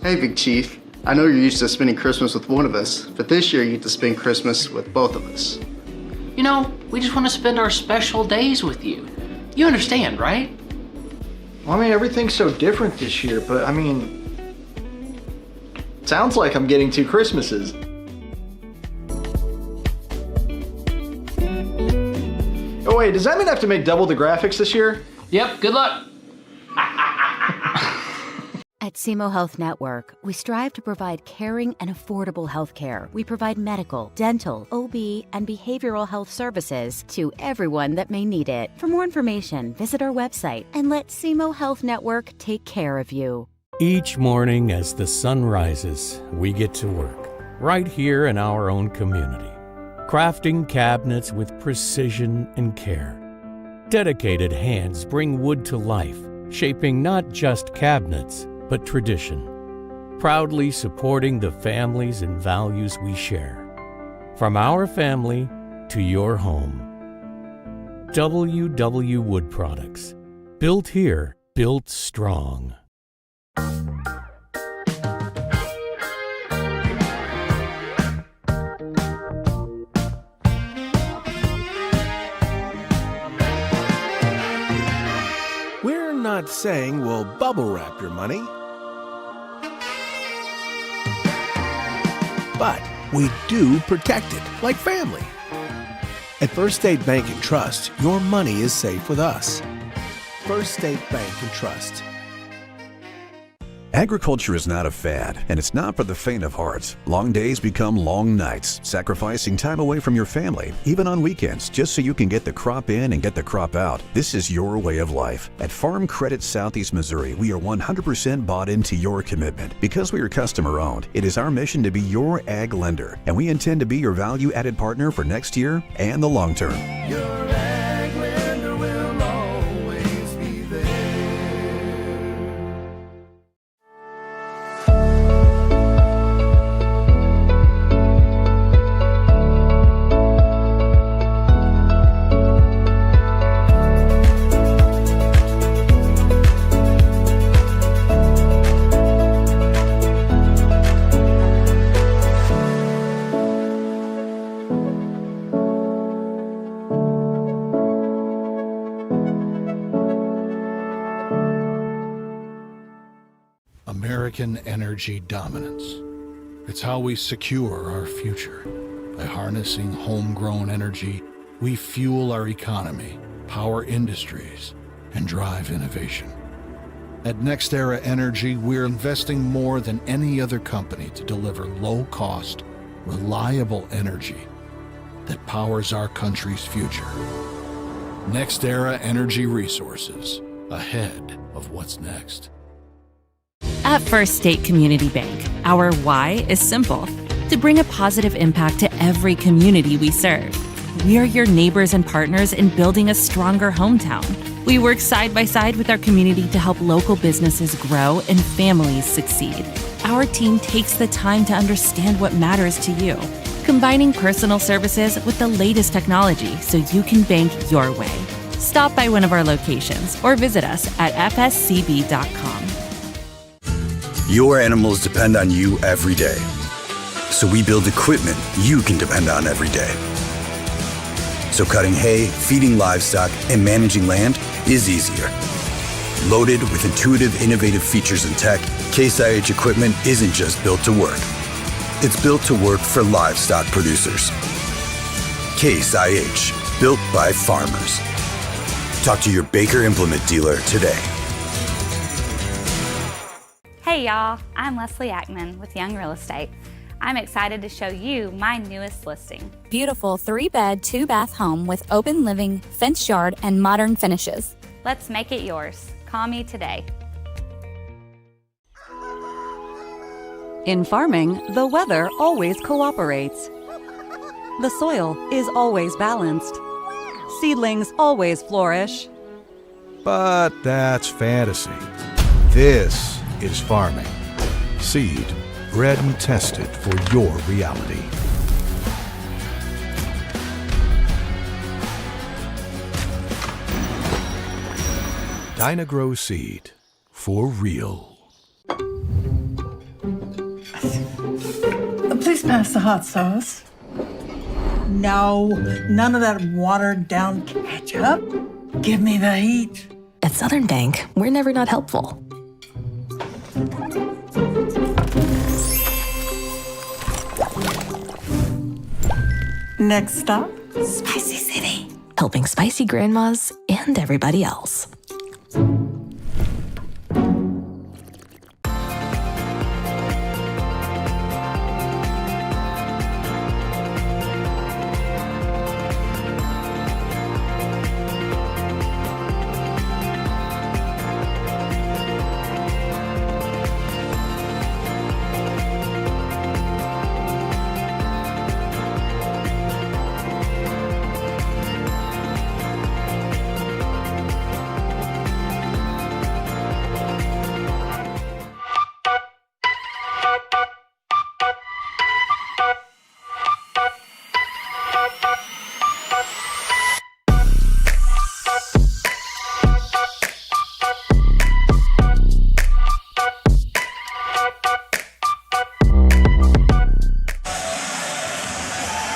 Hey, Big Chief. I know you're used to spending Christmas with one of us, but this year you get to spend Christmas with both of us. You know, we just want to spend our special days with you. You understand, right? Well, I mean, everything's so different this year, but I mean, sounds like I'm getting 2 Christmases. Oh wait, does that mean I have to make double the graphics this year? Yep, good luck. At SEMO Health Network, we strive to provide caring and affordable health care. We provide medical, dental, OB, and behavioral health services to everyone that may need it. For more information, visit our website and let SEMO Health Network take care of you. Each morning as the sun rises, we get to work, right here in our own community, crafting cabinets with precision and care. Dedicated hands bring wood to life, shaping not just cabinets, but tradition, proudly supporting the families and values we share. From our family to your home. WW Wood Products. Built here, built strong. We're not saying we'll bubble wrap your money, but we do protect it like family. At First State Bank and Trust, your money is safe with us. First State Bank and Trust. Agriculture is not a fad, and it's not for the faint of heart. Long days become long nights, sacrificing time away from your family, even on weekends, just so you can get the crop in and get the crop out. This is your way of life. At Farm Credit Southeast Missouri, we are 100% bought into your commitment. Because we are customer-owned, it is our mission to be your ag lender, and we intend to be your value-added partner for next year and the long term. Your ag lender will always be there. American energy dominance. It's how we secure our future. By harnessing homegrown energy, we fuel our economy, power industries, and drive innovation. At NextEra Energy, we're investing more than any other company to deliver low-cost, reliable energy that powers our country's future. NextEra Energy Resources, ahead of what's next. At First State Community Bank, our why is simple: to bring a positive impact to every community we serve. We are your neighbors and partners in building a stronger hometown. We work side by side with our community to help local businesses grow and families succeed. Our team takes the time to understand what matters to you, combining personal services with the latest technology so you can bank your way. Stop by one of our locations or visit us at fscb.com. Your animals depend on you every day. So we build equipment you can depend on every day. So cutting hay, feeding livestock, and managing land is easier. Loaded with intuitive, innovative features and tech, Case IH equipment isn't just built to work. It's built to work for livestock producers. Case IH, built by farmers. Talk to your Baker Implement dealer today. Hey y'all, I'm Leslie Ackman with Young Real Estate. I'm excited to show you my newest listing. Beautiful 3-bed, 2-bath home with open living, fenced yard, and modern finishes. Let's make it yours. Call me today. In farming, the weather always cooperates. The soil is always balanced. Seedlings always flourish. But that's fantasy. This is farming. Seed, bred and tested for your reality. Dynagrow Seed, for real. Please pass the hot sauce. No, none of that watered down ketchup. Give me the heat. At Southern Bank, we're never not helpful. Next stop, Spicy City. Helping spicy grandmas and everybody else.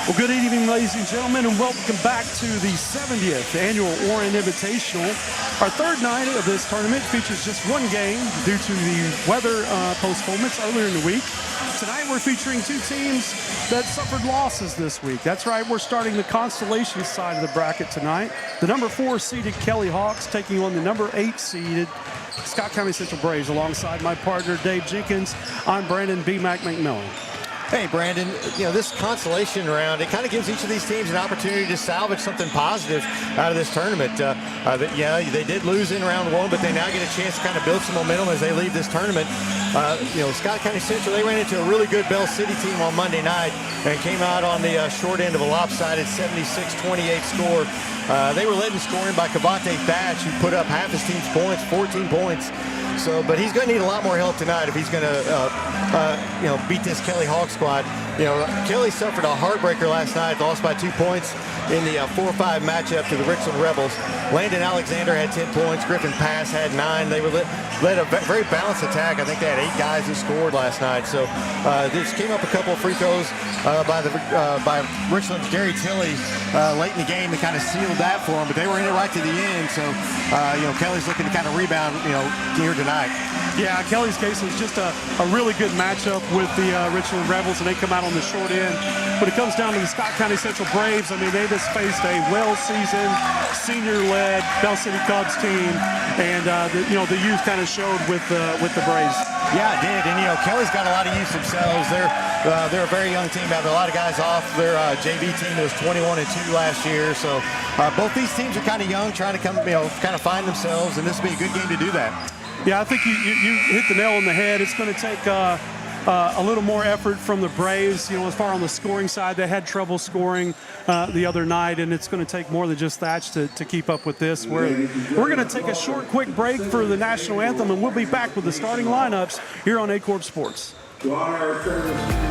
Well, good evening, ladies and gentlemen, and welcome back to the 70th Annual Oran Invitational. Our third night of this tournament features just one game due to the weather postponements earlier in the week. Tonight we're featuring two teams that suffered losses this week. That's right, we're starting the Consolation side of the bracket tonight. The number 4 seeded Kelly Hawks taking on the number 8 seeded Scott County Central Braves alongside my partner Dave Jenkins. I'm Brandon B. McMillan. Hey, Brandon, this consolation round, it kind of gives each of these teams an opportunity to salvage something positive out of this tournament. They did lose in round one, but they now get a chance to kind of build some momentum as they leave this tournament. Scott County Central, they ran into a really good Bell City team on Monday night and came out on the short end of a lopsided 76-28 score. They were led in scoring by Kavate Thatch, who put up half his team's points, 14 points. But he's going to need a lot more help tonight if he's going to, beat this Kelly Hawk squad. Kelly suffered a heartbreaker last night, lost by 2 points in the 4-5 matchup to the Richland Rebels. Landon Alexander had 10 points. Griffin Pass had 9. They were led a very balanced attack. I think they had 8 guys that scored last night. So this came up a couple of free throws by Richland's Gary Tilley late in the game that kind of sealed that for them. But they were in it right to the end. So Kelly's looking to kind of rebound here tonight. Yeah, Kelly's case was just a really good matchup with the Richland Rebels, and they come out on the short end. When it comes down to the Scott County Central Braves, I mean, they just faced a well-seasoned, senior-led Bell City Cubs team, and the youth kind of showed with the Braves. Yeah, it did, and Kelly's got a lot of youth themselves. They're a very young team. They have a lot of guys off their JV team that was 21-2 last year. So both these teams are kind of young, trying to kind of find themselves, and this will be a good game to do that. Yeah, I think you hit the nail on the head. It's going to take a little more effort from the Braves. As far on the scoring side, they had trouble scoring the other night, and it's going to take more than just Thatch to keep up with this. We're going to take a short, quick break for the national anthem, and we'll be back with the starting lineups here on Aycorp Sports. To honor our service,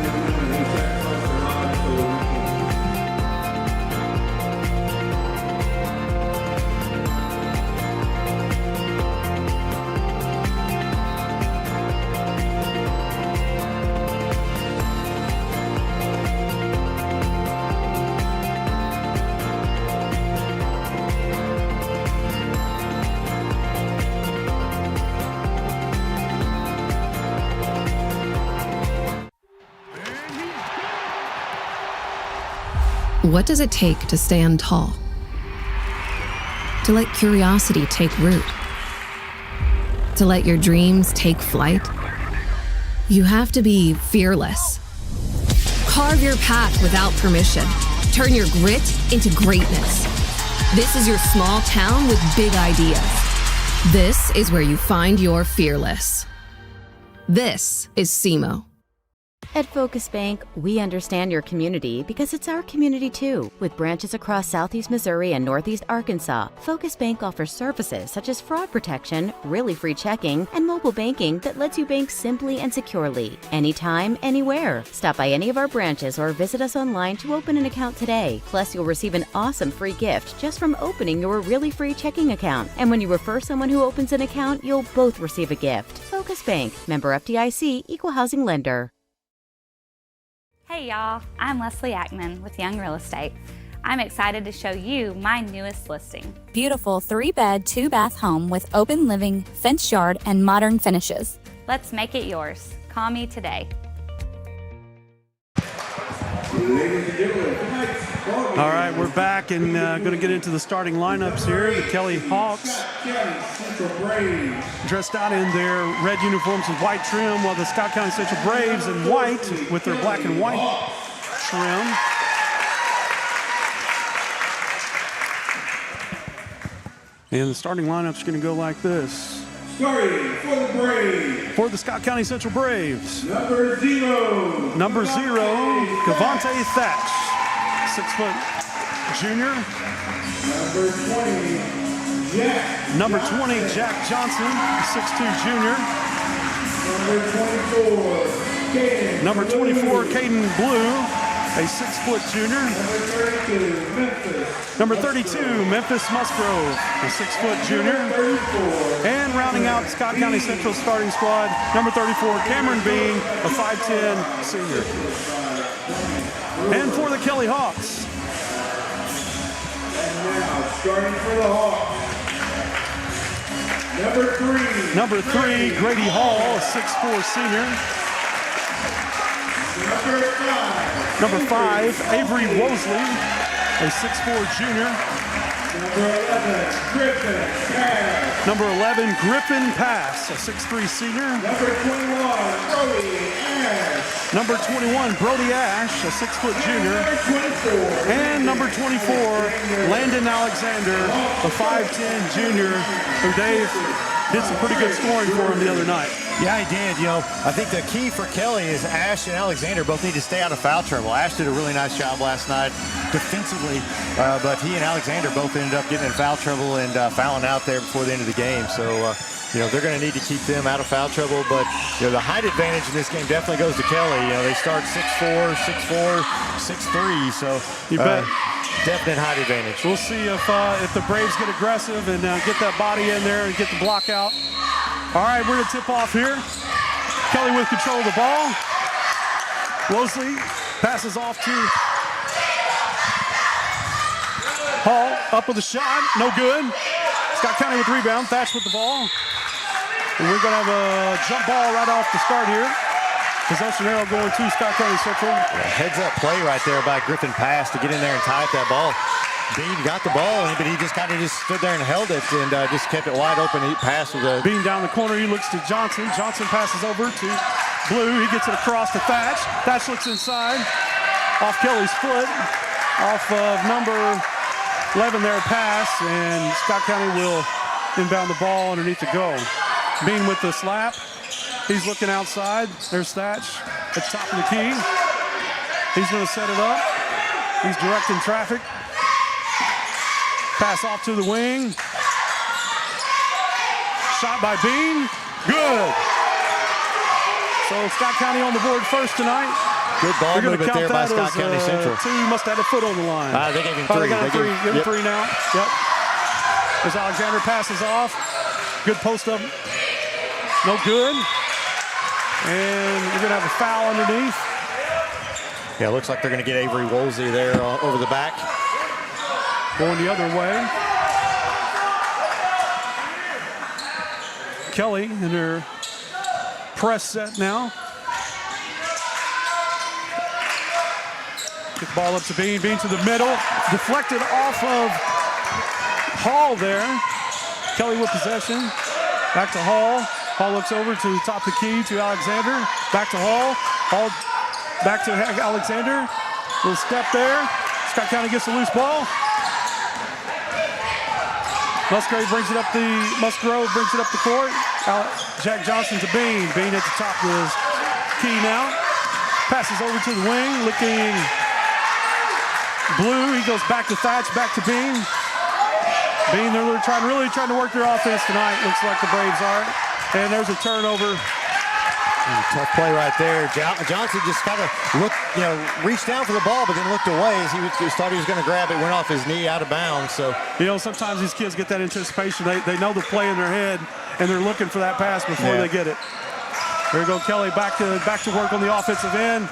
What does it take to stand tall? To let curiosity take root? To let your dreams take flight? You have to be fearless. Carve your path without permission. Turn your grit into greatness. This is your small town with big ideas. This is where you find your fearless. This is SEMO. At Focus Bank, we understand your community because it's our community too. With branches across Southeast Missouri and Northeast Arkansas, Focus Bank offers services such as fraud protection, really free checking, and mobile banking that lets you bank simply and securely, anytime, anywhere. Stop by any of our branches or visit us online to open an account today. Plus, you'll receive an awesome free gift just from opening your really free checking account. And when you refer someone who opens an account, you'll both receive a gift. Focus Bank, member FDIC, equal housing lender. Hey y'all, I'm Leslie Ackman with Young Real Estate. I'm excited to show you my newest listing. Beautiful 3-bed, 2-bath home with open living, fenced yard, and modern finishes. Let's make it yours. Call me today. All right, we're back and going to get into the starting lineups here. The Kelly Hawks dressed out in their red uniforms with white trim, while the Scott County Central Braves in white with their black and white trim. And the starting lineup's going to go like this. Starting for the Braves. For the Scott County Central Braves. Number 0. Number 0, Cavante Thatch, 6-foot junior. Number 20, Jack. Number 20, Jack Johnson, 6'2" junior. Number 24, Caden. Number 24, Caden Blue, a 6-foot junior. Number 32, Memphis Musgrove, a 6-foot junior. And rounding out Scott County Central starting squad, number 34, Cameron Bean, a 5'10" senior. And for the Kelly Hawks. And now starting for the Hawks. Number 3, Grady Hall, a 6'4" senior. Number 5, Avery Wosley, a 6'4" junior. Number 11, Griffin Pass, a 6'3" senior. Number 21, Brody Ash, a 6-foot junior. And number 24, Landon Alexander, a 5'10" junior, who Dave did some pretty good scoring for him the other night. Yeah, he did. You know, I think the key for Kelly is Ash and Alexander both need to stay out of foul trouble. Ash did a really nice job last night defensively, but he and Alexander both ended up getting in foul trouble and fouling out there before the end of the game. So, you know, they're going to need to keep them out of foul trouble. But, you know, the height advantage in this game definitely goes to Kelly. You know, they start 6'4", 6'4", 6'3", so you bet. Definite height advantage. We'll see if the Braves get aggressive and get that body in there and get the block out. All right, we're going to tip off here. Kelly with control of the ball. Wosley passes off to Hall, up with a shot, no good. Scott County with rebound, Thatch with the ball. And we're going to have a jump ball right off the start here. Possession arrow going to Scott County Central. Heads up play right there by Griffin Pass to get in there and tie up that ball. Bean got the ball, but he just kind of stood there and held it and just kept it wide open. He passed with a... Bean down the corner, he looks to Johnson. Johnson passes over to Blue. He gets it across to Thatch. Thatch looks inside, off Kelly's foot, off of number 11 there pass, and Scott County will inbound the ball underneath the goal. Bean with the slap. He's looking outside. There's Thatch at the top of the key. He's going to set it up. He's directing traffic. Pass off to the wing. Shot by Bean. Good. So Scott County on the board first tonight. Good ball movement there by Scott County Central. 2, must have had a foot on the line. They gave him 3. They got 3. Give him 3 now. Yep. As Alexander passes off. Good post up. No good. And we're going to have a foul underneath. Yeah, looks like they're going to get Avery Woolsey there over the back. Going the other way. Kelly in her press set now. Get the ball up to Bean. Bean to the middle. Deflected off of Hall there. Kelly with possession. Back to Hall. Hall looks over to the top of the key to Alexander. Back to Hall. Hall back to Alexander. Little step there. Scott County gets the loose ball. Musgrove brings it up the court. Jack Johnson to Bean. Bean at the top of his key now. Passes over to the wing, looking Blue. He goes back to Thatch, back to Bean. Bean, they're really trying to work their offense tonight. Looks like the Braves are. And there's a turnover. Tough play right there. Johnson just kind of reached down for the ball, but then looked away as he thought he was going to grab it. Went off his knee, out of bounds. So sometimes these kids get that anticipation. They know the play in their head, and they're looking for that pass before they get it. There you go, Kelly back to work on the offensive end.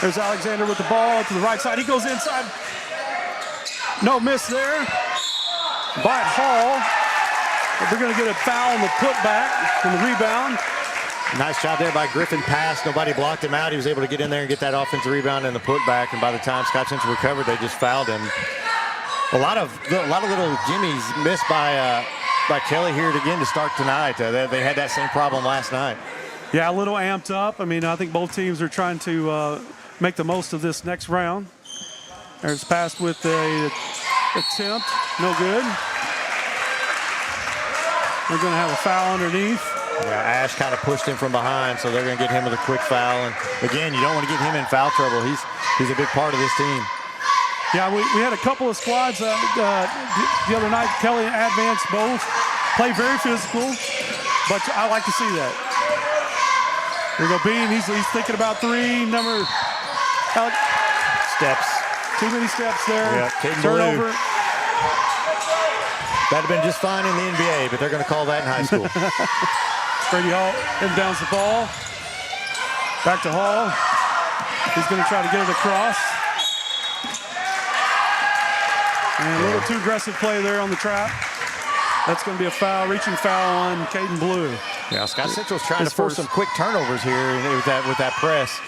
There's Alexander with the ball to the right side. He goes inside. No miss there by Hall. But they're going to get a foul on the putback from the rebound. Nice job there by Griffin Pass. Nobody blocked him out. He was able to get in there and get that offensive rebound and the putback. And by the time Scott Central recovered, they just fouled him. A lot of little jimmies missed by Kelly here again to start tonight. They had that same problem last night. Yeah, a little amped up. I mean, I think both teams are trying to make the most of this next round. There's pass with the attempt. No good. They're going to have a foul underneath. Yeah, Ash kind of pushed him from behind, so they're going to get him with a quick foul. And again, you don't want to get him in foul trouble. He's a big part of this team. Yeah, we had a couple of squads the other night. Kelly and Advance both play very physical, but I like to see that. There you go, Bean. He's thinking about three. Steps. Too many steps there. Yeah, turnover. That'd have been just fine in the NBA, but they're going to call that in high school. Brady Hall inbounds the ball. Back to Hall. He's going to try to get it across. And a little too aggressive play there on the trap. That's going to be a foul, reaching foul on Caden Blue. Yeah, Scott Central's trying to force some quick turnovers here with that press.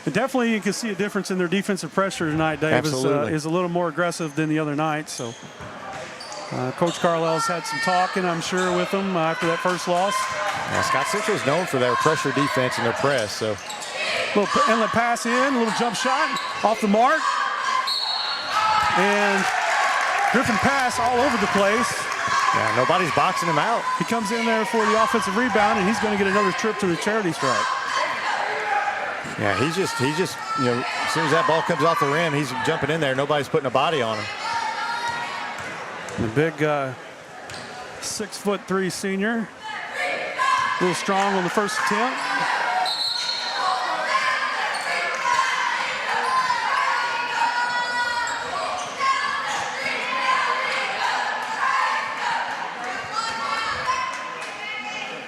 Definitely, you can see a difference in their defensive pressure tonight. Dave is a little more aggressive than the other night. So, Coach Carlisle's had some talking, I'm sure, with them after that first loss. Yeah, Scott Central is known for their pressure defense and their press. So, little inlet pass in, a little jump shot off the mark, and Griffin Pass all over the place. Yeah, nobody's boxing him out. He comes in there for the offensive rebound, and he's going to get another trip to the charity stripe. Yeah, he's just, you know, as soon as that ball comes off the rim, he's jumping in there. Nobody's putting a body on him. The big 6'3" senior, a little strong on the first attempt.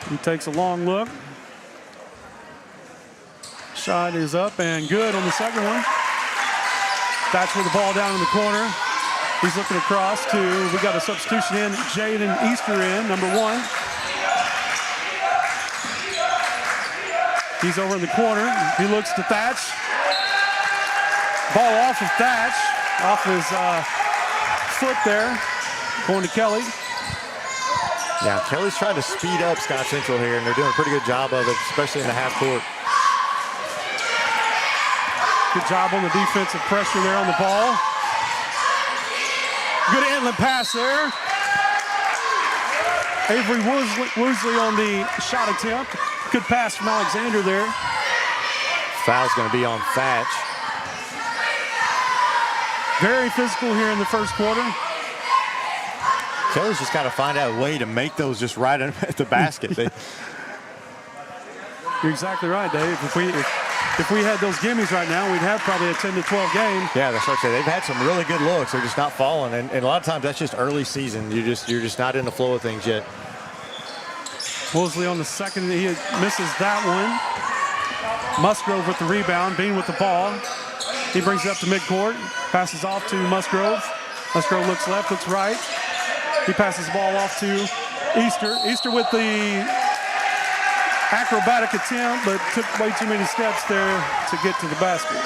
He takes a long look. Shot is up and good on the second one. That's with the ball down in the corner. He's looking across to, we got a substitution in, Jaden Easter in, number 1. He's over in the corner. He looks to Thatch. Ball off of Thatch, off his foot there, going to Kelly. Yeah, Kelly's trying to speed up Scott Central here, and they're doing a pretty good job of it, especially in the half court. Good job on the defensive pressure there on the ball. Good inlet pass there. Avery Woosley on the shot attempt. Good pass from Alexander there. Foul's going to be on Thatch. Very physical here in the first quarter. Kelly's just got to find out a way to make those just right at the basket. You're exactly right, Dave. If we had those gimmies right now, we'd have probably a 10 to 12 game. Yeah, that's what I say. They've had some really good looks. They're just not falling, and a lot of times that's just early season. You're just not in the flow of things yet. Woosley on the second, he misses that one. Musgrove with the rebound, Bean with the ball. He brings it up to midcourt, passes off to Musgrove. Musgrove looks left, looks right. He passes the ball off to Easter. Easter with the acrobatic attempt, but took way too many steps there to get to the basket.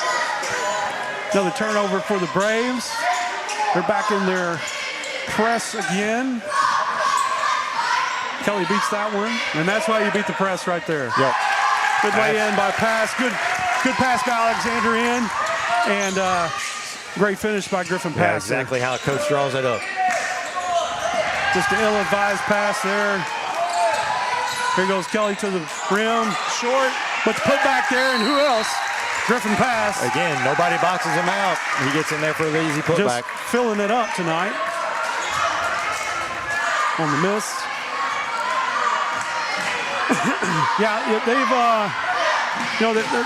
Another turnover for the Braves. They're back in their press again. Kelly beats that one, and that's why you beat the press right there. Yep. Good lay in by pass. Good pass by Alexander in, and great finish by Griffin Pass. Yeah, exactly how a coach draws it up. Just an ill-advised pass there. Here goes Kelly to the rim, short, but put back there, and who else? Griffin Pass. Again, nobody boxes him out. He gets in there for the easy putback. Just filling it up tonight. On the miss. Yeah, they've,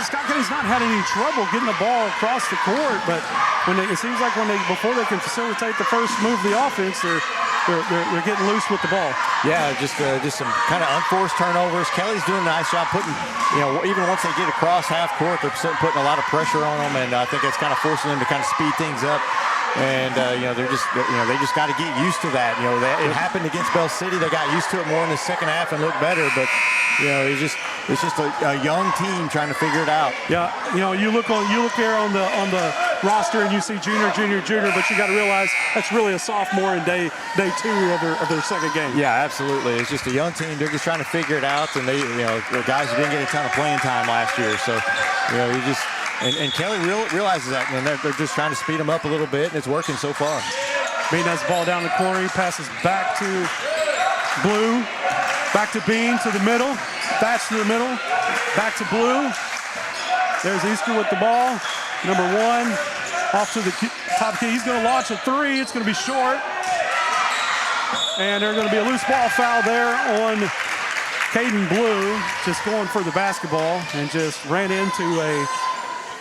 Scott Kenny's not had any trouble getting the ball across the court, but it seems like before they can facilitate the first move of the offense, they're they're getting loose with the ball. Yeah, just some kind of unforced turnovers. Kelly's doing a nice job putting, even once they get across half court, they're putting a lot of pressure on them, and I think that's kind of forcing them to kind of speed things up. And they just got to get used to that. It happened against Bell City. They got used to it more in the second half and looked better. But it's just a young team trying to figure it out. Yeah, you look there on the roster and you see junior, but you got to realize that's really a sophomore in day two of their second game. Yeah, absolutely. It's just a young team. They're just trying to figure it out, and the guys who didn't get a ton of playing time last year. So you just. And Kelly realizes that, and they're just trying to speed him up a little bit, and it's working so far. Bean has the ball down the corner. He passes back to Blue, back to Bean to the middle, Thatch to the middle, back to Blue. There's Easter with the ball. Number 1 off to the top key. He's going to launch a 3. It's going to be short. And there's going to be a loose ball foul there on Caden Blue, just going for the basketball and just ran into a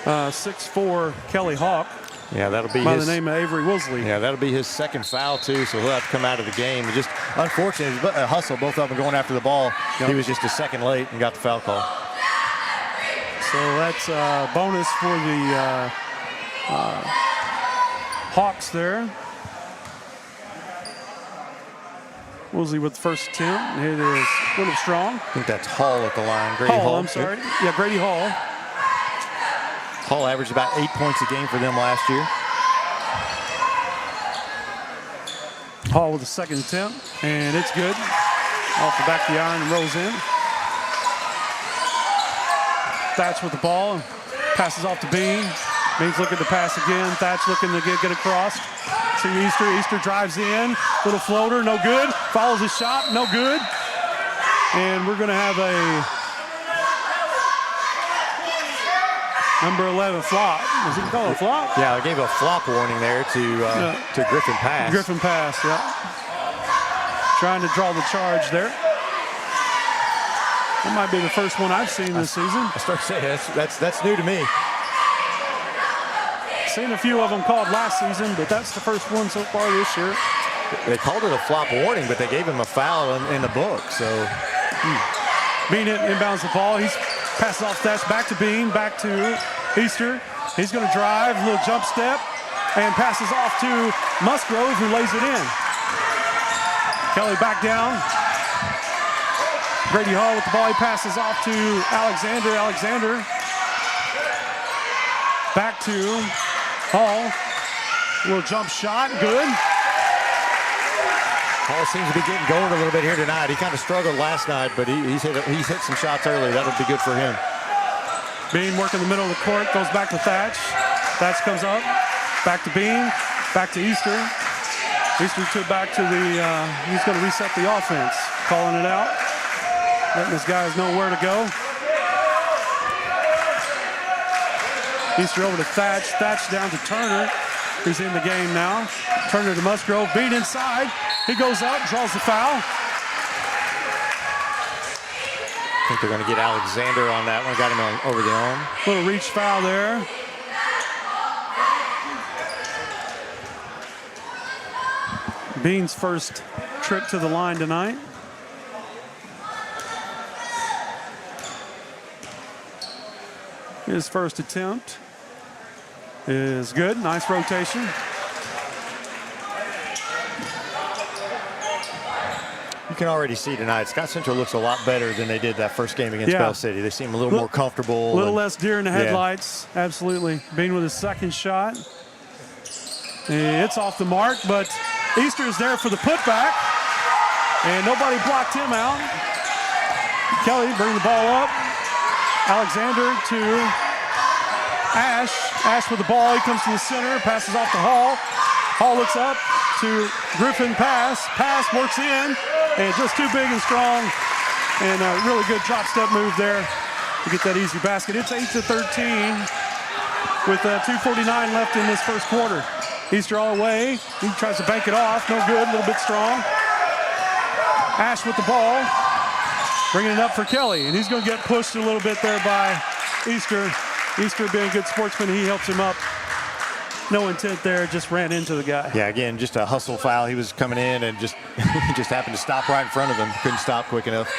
6'4" Kelly Hawk. Yeah, that'll be by the name of Avery Woolsey. Yeah, that'll be his second foul too, so he'll have to come out of the game. Just unfortunate, a hustle, both of them going after the ball. Yep. He was just a second late and got the foul call. So that's a bonus for the Hawks there. Woolsey with the first attempt. It is a little strong. I think that's Hall at the line. Grady Hall. I'm sorry. Yeah, Grady Hall. Hall averaged about 8 points a game for them last year. Hall with the second attempt, and it's good. Off the back of the iron and rolls in. Thatch with the ball, passes off to Bean. Bean's looking to pass again. Thatch looking to get across. See Easter. Easter drives in. Little floater, no good. Follows his shot, no good. And we're going to have a number 11 flop. Is it called a flop? Yeah, I gave a flop warning there to Griffin Pass. Griffin Pass, yeah. Trying to draw the charge there. That might be the first one I've seen this season. I start saying that's new to me. Seen a few of them called last season, but that's the first one so far this year. They called it a flop warning, but they gave him a foul in the book. So Bean inbounds the ball. He's passes off Thatch back to Bean, back to Easter. He's going to drive, little jump step, and passes off to Musgrove, who lays it in. Kelly back down. Grady Hall with the ball. He passes off to Alexander. Alexander back to Hall. Little jump shot, good. Hall seems to be getting going a little bit here tonight. He kind of struggled last night, but he's hit some shots early. That'll be good for him. Bean working the middle of the court, goes back to Thatch. Thatch comes up, back to Bean, back to Easter. Easter back to the, he's going to reset the offense, calling it out, letting his guys know where to go. Easter over to Thatch, Thatch down to Turner, who's in the game now. Turner to Musgrove, Bean inside. He goes up, draws the foul. I think they're going to get Alexander on that one. Got him over the arm. Little reach foul there. Bean's first trip to the line tonight. His first attempt is good. Nice rotation. You can already see tonight, Scott Central looks a lot better than they did that first game against Bell City. They seem a little more comfortable. A little less deer in the headlights, absolutely. Bean with his second shot. It's off the mark, but Easter is there for the putback, and nobody blocked him out. Kelly bring the ball up. Alexander to Ash. Ash with the ball, he comes to the center, passes off to Hall. Hall looks up to Griffin Pass. Pass works in. And just too big and strong, and a really good drop step move there to get that easy basket. It's 8-13 with 2:49 left in this first quarter. Easter all the way. He tries to bank it off. No good, a little bit strong. Ash with the ball, bringing it up for Kelly, and he's going to get pushed a little bit there by Easter. Easter being a good sportsman, he helps him up. No intent there, just ran into the guy. Yeah, again, just a hustle foul. He was coming in and just just happened to stop right in front of him. Couldn't stop quick enough.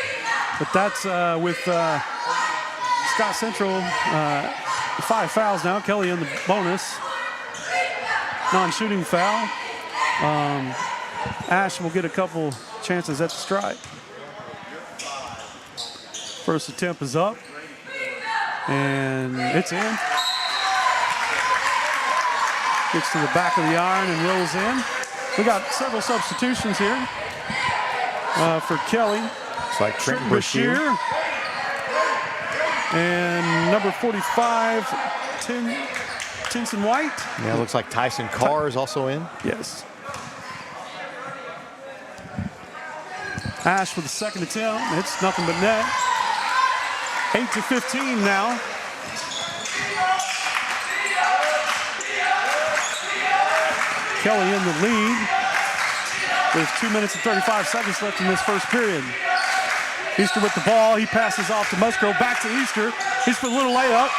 But that's with Scott Central, 5 fouls now. Kelly in the bonus. Non-shooting foul. Ash will get a couple chances at the strike. First attempt is up, and it's in. Gets to the back of the iron and rolls in. We got several substitutions here for Kelly. It's like Trenton Brashear. And number 45, Tinson White. Yeah, it looks like Tyson Carr is also in. Yes. Ash for the second attempt. It's nothing but net. 8-15 now. Kelly in the lead with 2 minutes and 35 seconds left in this first period. Easter with the ball. He passes off to Musgrove. Back to Easter. He's for a little layup.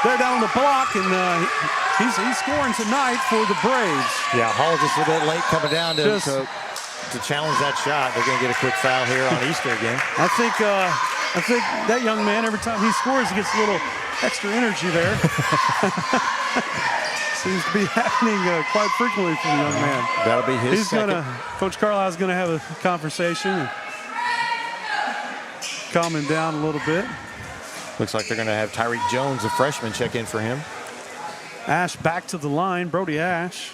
They're down on the block, and he's scoring tonight for the Braves. Yeah, Hall just a little bit late coming down to challenge that shot. They're going to get a quick foul here on Easter again. I think that young man, every time he scores, he gets a little extra energy there. Seems to be happening quite frequently from the young man. That'll be his second. Coach Carlisle's going to have a conversation and calm him down a little bit. Looks like they're going to have Tyreek Jones, a freshman, check in for him. Ash back to the line. Brody Ash,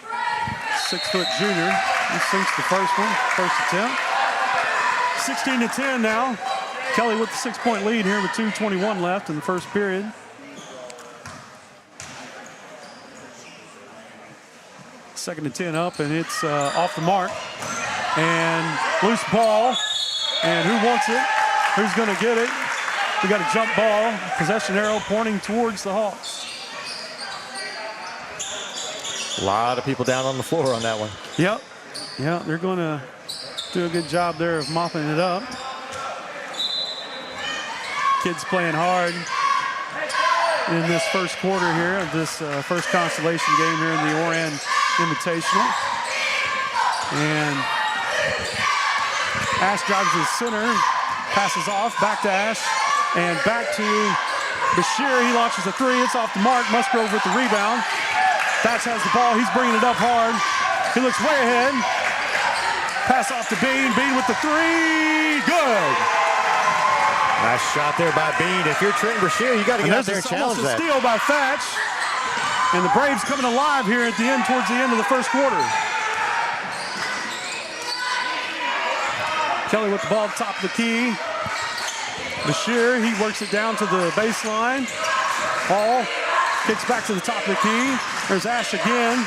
6-foot junior. He sinks the first one, first attempt. 16-10 now. Kelly with the 6-point lead here with 2:21 left in the first period. Second and 10 up, and it's off the mark. And loose ball. And who wants it? Who's going to get it? We got a jump ball. Possession arrow pointing towards the Hawks. A lot of people down on the floor on that one. Yep. Yeah, they're going to do a good job there of mopping it up. Kids playing hard in this first quarter here of this first Consolation game here in the Oran Invitational. And Ash drives to the center, passes off, back to Ash, and back to Bashir. He launches a three. It's off the mark. Musgrove with the rebound. Thatch has the ball. He's bringing it up hard. He looks way ahead. Pass off to Bean. Bean with the three. Good. Nice shot there by Bean. If you're Trenton Brashear, you got to get out there and challenge that. Almost a steal by Thatch. And the Braves coming alive here at the end, towards the end of the first quarter. Kelly with the ball at the top of the key. Bashir, he works it down to the baseline. Hall kicks back to the top of the key. There's Ash again,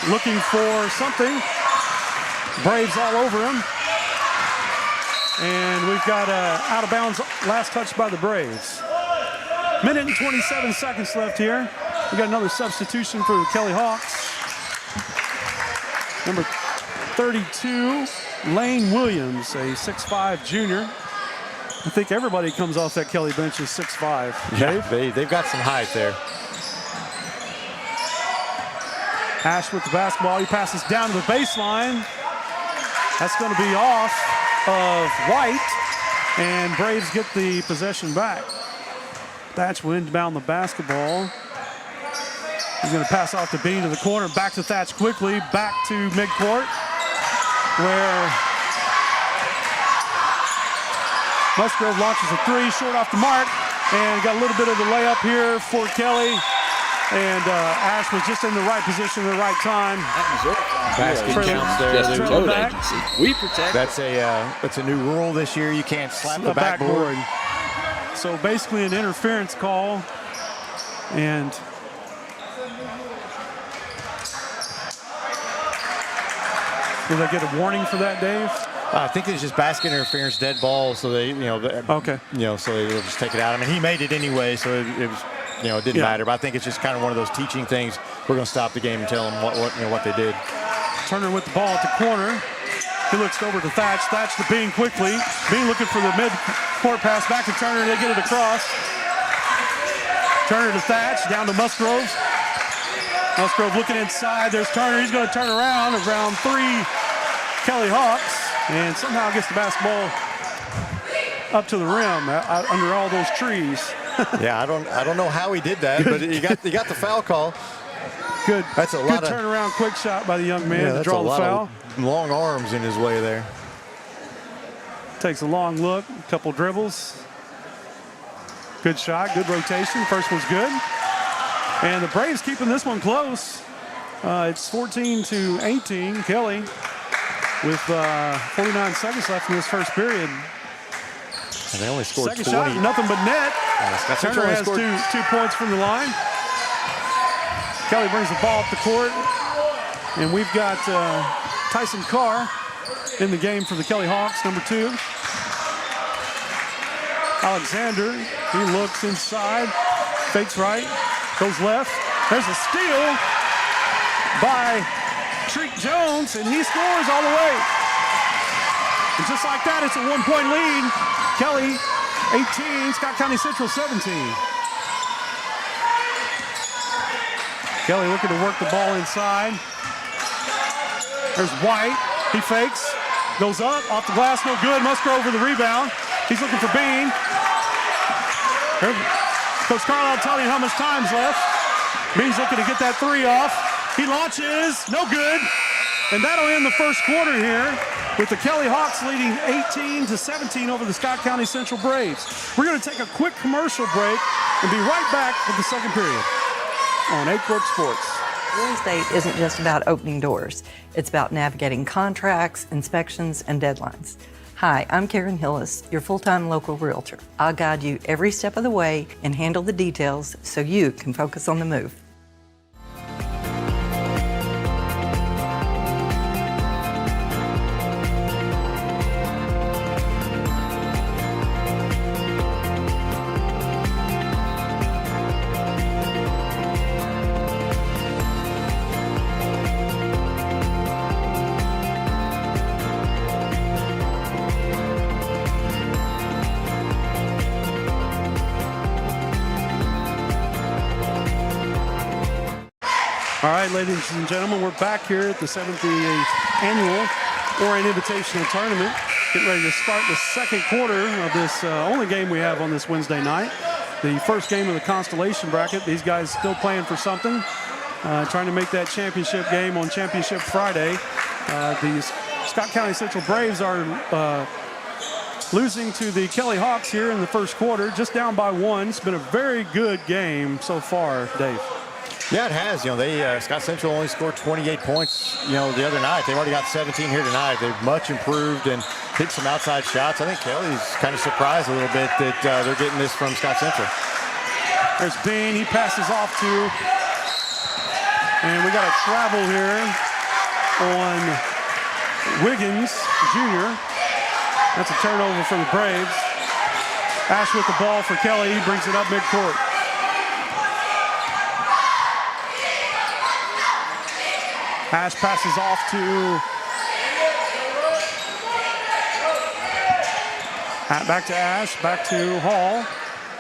looking for something. Braves all over him. And we've got out of bounds last touch by the Braves. Minute and 27 seconds left here. We got another substitution for the Kelly Hawks. Number 32, Lane Williams, a 6'5" junior. I think everybody comes off that Kelly bench is 6'5". Yeah, they've got some height there. Ash with the basketball. He passes down to the baseline. That's going to be off of White, and Braves get the possession back. Thatch will inbound the basketball. He's going to pass off to Bean to the corner. Back to Thatch quickly. Back to midcourt, where Musgrove launches a three, short off the mark, and got a little bit of the layup here for Kelly. And Ash was just in the right position at the right time. Basket counts there. We protect. That's a new rule this year. You can't slap the backboard. So basically an interference call. And did they get a warning for that, Dave? I think it's just basket interference, dead ball. So they, okay. So they'll just take it out. I mean, he made it anyway, so it was. It didn't matter, but I think it's just kind of one of those teaching things. We're going to stop the game and tell them what they did. Turner with the ball at the corner. He looks over to Thatch. Thatch to Bean quickly. Bean looking for the mid-court pass back to Turner. They get it across. Turner to Thatch, down to Musgrove. Musgrove looking inside. There's Turner. He's going to turn around 3. Kelly Hawks, and somehow gets the basketball up to the rim under all those trees. Yeah, I don't know how he did that, but he got the foul call. Good. That's a lot good turnaround, quick shot by the young man to draw the foul. Long arms in his way there. Takes a long look, a couple dribbles. Good shot, good rotation. First one's good. And the Braves keeping this one close. It's 14-18. Kelly with 49 seconds left in this first period. And they only scored Second 20. shot, nothing but net. Turner has scored 2 points from the line. Kelly brings the ball up the court. And we've got Tyson Carr in the game for the Kelly Hawks, number 2. Alexander, he looks inside, fakes right, goes left. There's a steal by Treat Jones, and he scores all the way. And just like that, it's a 1-point lead. Kelly, 18, Scott County Central, 17. Kelly looking to work the ball inside. There's White, he fakes, goes up, off the glass, no good. Musgrove over the rebound. He's looking for Bean. Coach Carlisle telling you how much time's left. Bean's looking to get that 3 off. He launches, no good. And that'll end the first quarter here with the Kelly Hawks leading 18-17 over the Scott County Central Braves. We're going to take a quick commercial break and be right back with the second period on Aycorp Sports. Real estate isn't just about opening doors. It's about navigating contracts, inspections, and deadlines. Hi, I'm Karen Hillis, your full-time local realtor. I'll guide you every step of the way and handle the details so you can focus on the move. All right, ladies and gentlemen, we're back here at the 78th Annual Oran Invitational Tournament. Getting ready to start the second quarter of this only game we have on this Wednesday night. The first game of the Consolation bracket. These guys still playing for something, trying to make that championship game on Championship Friday. The Scott County Central Braves are losing to the Kelly Hawks here in the first quarter, just down by 1. It's been a very good game so far, Dave. Yeah, it has. Scott Central only scored 28 points, the other night. They've already got 17 here tonight. They've much improved and hit some outside shots. I think Kelly's kind of surprised a little bit that they're getting this from Scott Central. There's Bean. He passes off to, and we got a travel here on Wiggins Jr. That's a turnover for the Braves. Ash with the ball for Kelly. He brings it up midcourt. Ash passes off to back to Ash, back to Hall.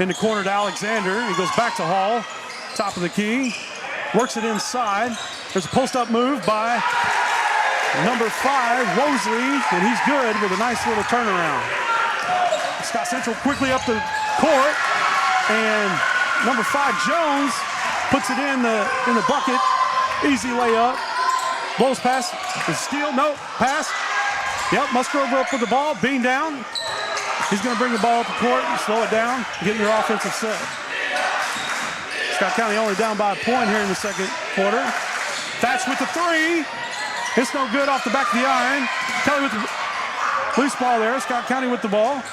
In the corner to Alexander. He goes back to Hall. Top of the key. Works it inside. There's a post-up move by number 5, Wosley, and he's good with a nice little turnaround. Scott Central quickly up the court, and number 5, Jones, puts it in the bucket. Easy layup. Blows pass, is steal, no, pass. Yep, Musgrove up with the ball, Bean down. He's gonna bring the ball up the court and slow it down, getting your offensive set. Scott County only down by a point here in the second quarter. Thatch with the 3. It's no good off the back of the iron. Kelly with the loose ball there, Scott County with the ball.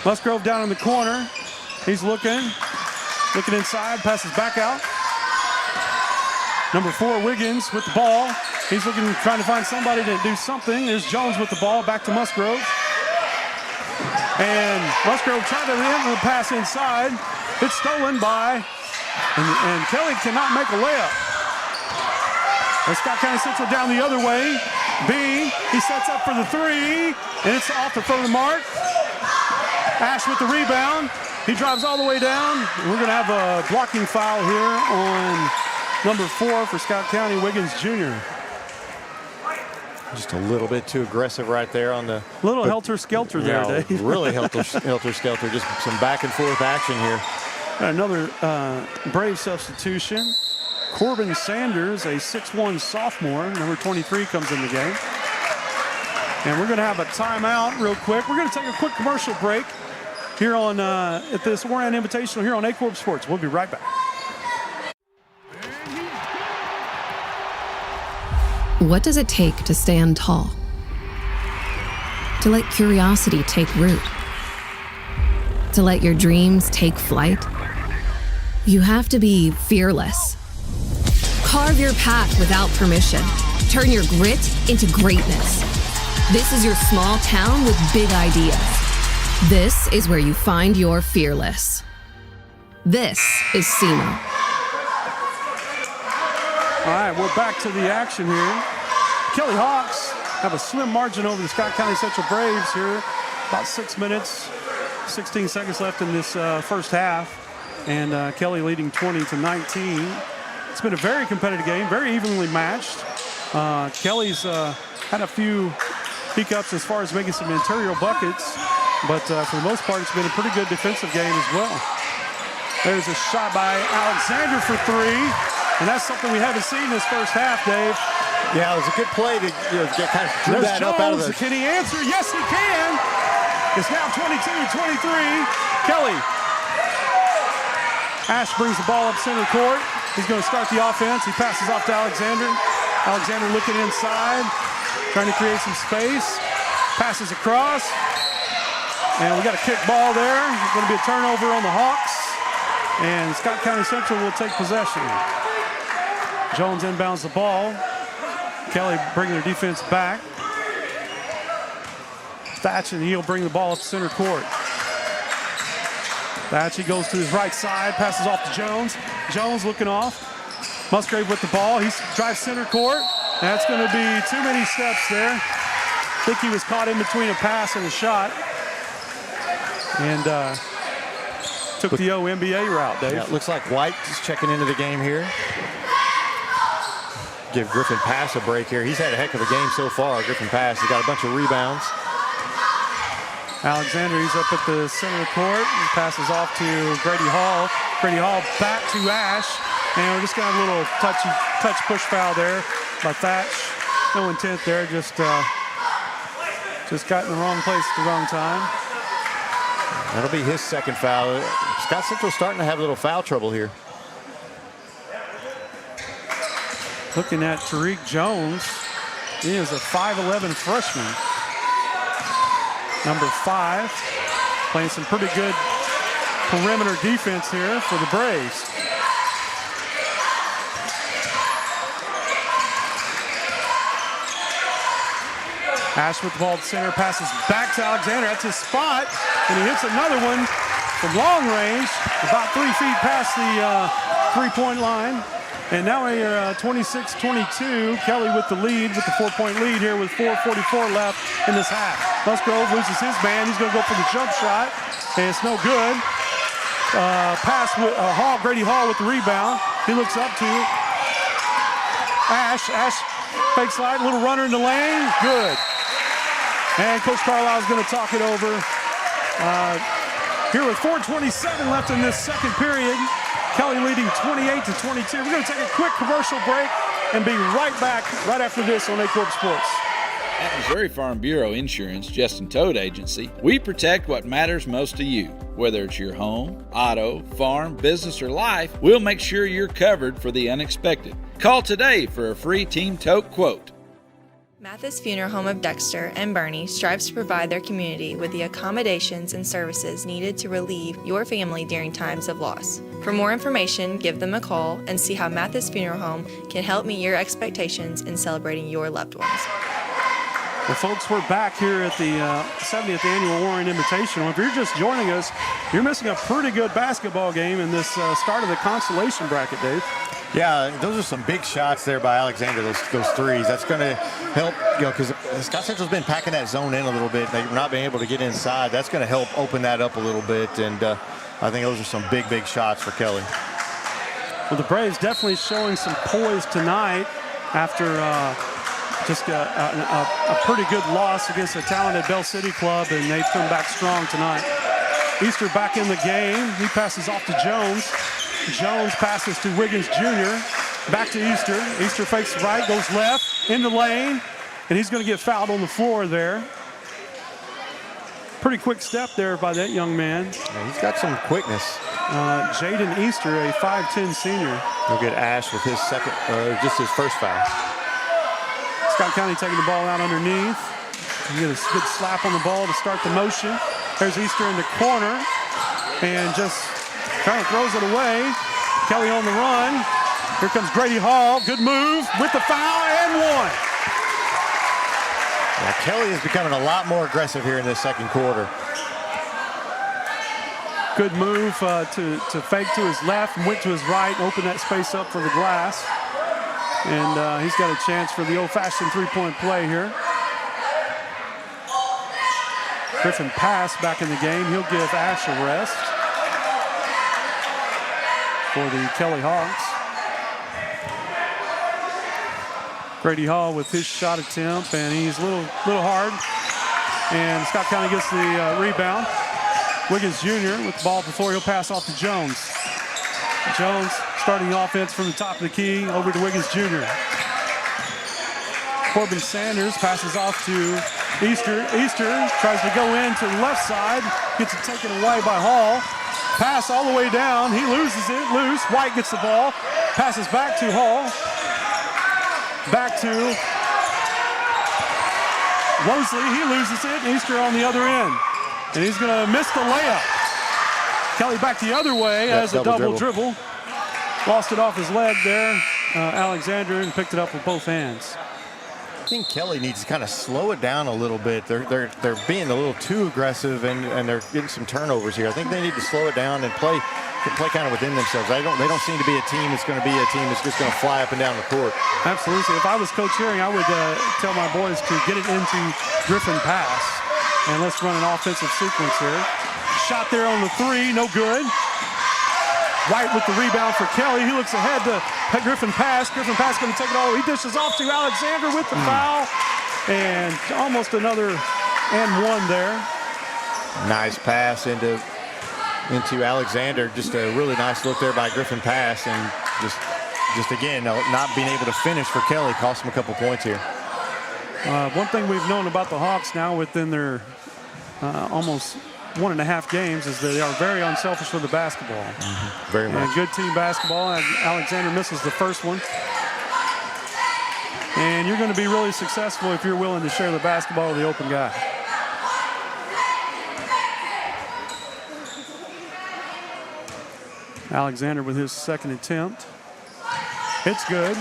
Musgrove down in the corner. He's looking inside, passes back out. Number 4, Wiggins with the ball. He's trying to find somebody to do something. There's Jones with the ball, back to Musgrove. And Musgrove tried to hit the pass inside. It's stolen by, and Kelly cannot make a layup. And Scott County Central down the other way. B, he sets up for the 3, and it's off the front of the mark. Ash with the rebound. He drives all the way down. We're going to have a blocking foul here on number 4 for Scott County, Wiggins Jr. Just a little bit too aggressive right there on the... Little helter-skelter there, Dave. Really helter-skelter. Just some back-and-forth action here. Another Brave substitution. Corbin Sanders, a 6'1 sophomore, number 23, comes in the game. And we're going to have a timeout real quick. We're going to take a quick commercial break here on at this Oran Invitational here on Aycorp Sports. We'll be right back. What does it take to stand tall? To let curiosity take root? To let your dreams take flight? You have to be fearless. Carve your path without permission. Turn your grit into greatness. This is your small town with big ideas. This is where you find your fearless. This is SEMO. All right, we're back to the action here. Kelly Hawks have a slim margin over the Scott County Central Braves here. About 6 minutes, 16 seconds left in this first half. And Kelly leading 20-19. It's been a very competitive game, very evenly matched. Kelly's had a few hiccups as far as making some interior buckets, but for the most part, it's been a pretty good defensive game as well. There's a shot by Alexander for 3, and that's something we haven't seen this first half, Dave. Yeah, it was a good play to get kind of drew that Jones. Up out of the... Can he answer? Yes, he can. It's now 22-23. Kelly. Ash brings the ball up center court. He's going to start the offense. He passes off to Alexander. Alexander looking inside, trying to create some space. Passes across. And we got a kick ball there. It's going to be a turnover on the Hawks. And Scott County Central will take possession. Jones inbounds the ball. Kelly bringing their defense back. Thatch and he'll bring the ball up center court. Thatch, he goes to his right side, passes off to Jones. Jones looking off. Musgrave with the ball. He drives center court. That's going to be too many steps there. I think he was caught in between a pass and a shot. And took the NBA route, Dave. Yeah, it looks like White is checking into the game here. Give Griffin Pass a break here. He's had a heck of a game so far. Griffin Pass, he's got a bunch of rebounds. Alexander, he's up at the center of the court. He passes off to Grady Hall. Grady Hall back to Ash. And we're just going to have a little touch push foul there by Thatch. No intent there, just got in the wrong place at the wrong time. That'll be his second foul. Scott Central starting to have a little foul trouble here. Looking at Tariq Jones. He is a 5'11 freshman. Number 5, playing some pretty good perimeter defense here for the Braves. Ash with the ball at center, passes back to Alexander. That's his spot, and he hits another one from long range, about 3 feet past the three-point line. And now we're 26-22. Kelly with the lead, with the 4-point lead here with 4:44 left in this half. Musgrove loses his man. He's going to go for the jump shot, and it's no good. Pass with Hall, Grady Hall with the rebound. He looks up to Ash. Ash fake slide, little runner in the lane. Good. And Coach Carlisle is going to talk it over. Here with 4:27 left in this second period. Kelly leading 28-22. We're going to take a quick commercial break and be right back right after this on Aycorp Sports. At Missouri Farm Bureau Insurance, Justin Toad Agency, we protect what matters most to you. Whether it's your home, auto, farm, business, or life, we'll make sure you're covered for the unexpected. Call today for a free Team Tote quote. Mathis Funeral Home of Dexter and Bernie strives to provide their community with the accommodations and services needed to relieve your family during times of loss. For more information, give them a call and see how Mathis Funeral Home can help meet your expectations in celebrating your loved ones. Well, folks, we're back here at the 70th Annual Oran Invitational. If you're just joining us, you're missing a pretty good basketball game in this start of the consolation bracket, Dave. Yeah, those are some big shots there by Alexander, those threes. That's going to help, because Scott Central's been packing that zone in a little bit. They've not been able to get inside. That's going to help open that up a little bit, and I think those are some big shots for Kelly. Well, the Braves definitely showing some poise tonight after just a pretty good loss against a talented Bell City club, and they've come back strong tonight. Easter back in the game. He passes off to Jones. Jones passes to Wiggins Jr. Back to Easter. Easter fakes right, goes left, in the lane, and he's going to get fouled on the floor there. Pretty quick step there by that young man. Yeah, he's got some quickness. Jaden Easter, a 5'10 senior. He'll get Ash with his second, just his first foul. Scott County taking the ball out underneath. You get a good slap on the ball to start the motion. There's Easter in the corner and just kind of throws it away. Kelly on the run. Here comes Grady Hall. Good move with the foul and one. Yeah, Kelly is becoming a lot more aggressive here in this second quarter. Good move to fake to his left and went to his right and opened that space up for the glass. And he's got a chance for the old-fashioned three-point play here. Griffin Pass back in the game. He'll give Ash a rest for the Kelly Hawks. Grady Hall with his shot attempt, and he's a little hard. And Scott County gets the rebound. Wiggins Jr. with the ball before he'll pass off to Jones. Jones starting the offense from the top of the key over to Wiggins Jr. Corbin Sanders passes off to Easter. Easter tries to go in to the left side, gets it taken away by Hall. Pass all the way down, he loses it, loose. White gets the ball, passes back to Hall. Back to Mosley, he loses it. Easter on the other end, and he's going to miss the layup. Kelly back the other way as a double dribble. Lost it off his leg there, Alexander, and picked it up with both hands. I think Kelly needs to kind of slow it down a little bit. They're being a little too aggressive, and they're getting some turnovers here. I think they need to slow it down and play kind of within themselves. They don't seem to be a team that's going to be a team that's just going to fly up and down the court. Absolutely. If I was Coach Herring, I would tell my boys to get it into Griffin Pass, and let's run an offensive sequence here. Shot there on the three, no good. White with the rebound for Kelly. He looks ahead to Griffin Pass. Griffin Pass going to take it all. He dishes off to Alexander with the foul. And almost another and one there. Nice pass into Alexander. Just a really nice look there by Griffin Pass. And just again, not being able to finish for Kelly cost him a couple points here. One thing we've known about the Hawks now within their almost 1.5 games is that they are very unselfish with the basketball. Very much. And good team basketball. Alexander misses the first one. And you're going to be really successful if you're willing to share the basketball with the open guy. Alexander with his second attempt. It's good.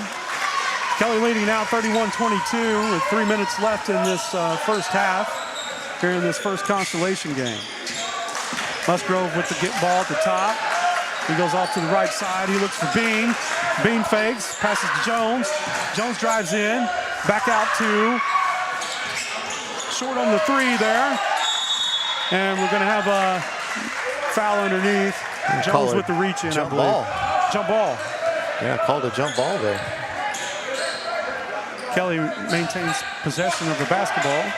Kelly leading now 31-22 with 3 minutes left in this first half here in this first Consolation game. Musgrove with the ball at the top. He goes off to the right side. He looks for Bean. Bean fakes, passes to Jones. Jones drives in. Back out to short on the three there. And we're going to have a foul underneath. Jones with the reach in, I believe. Ball. Jump ball. Yeah, called a jump ball there. Kelly maintains possession of the basketball.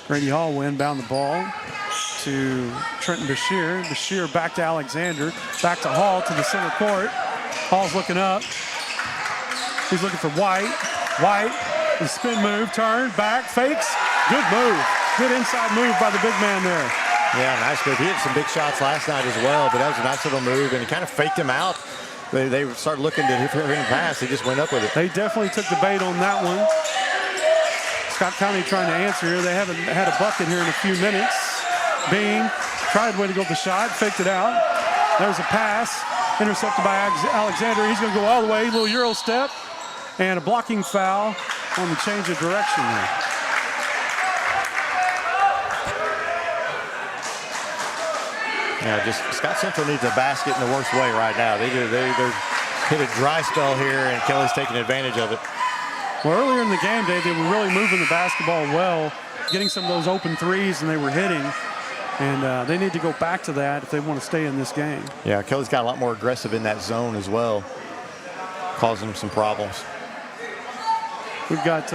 Grady Hall will inbound the ball to Trenton Bashir. Bashir back to Alexander. Back to Hall to the center court. Hall's looking up. He's looking for White. White, the spin move, turn, back, fakes. Good move. Good inside move by the big man there. Yeah, nice move. He had some big shots last night as well, but that was a nice little move, and he kind of faked him out. They started looking to hit him pass. He just went up with it. They definitely took the bait on that one. Scott County trying to answer here. They haven't had a bucket here in a few minutes. Bean tried way to go with the shot, faked it out. There's a pass, intercepted by Alexander. He's going to go all the way, little Euro step, and a blocking foul on the change of direction there. Yeah, just Scott Central needs a basket in the worst way right now. They're hit a dry spell here, and Kelly's taking advantage of it. Well, earlier in the game, Dave, they were really moving the basketball well, getting some of those open threes, and they were hitting. And they need to go back to that if they want to stay in this game. Yeah, Kelly's got a lot more aggressive in that zone as well, causing them some problems. We've got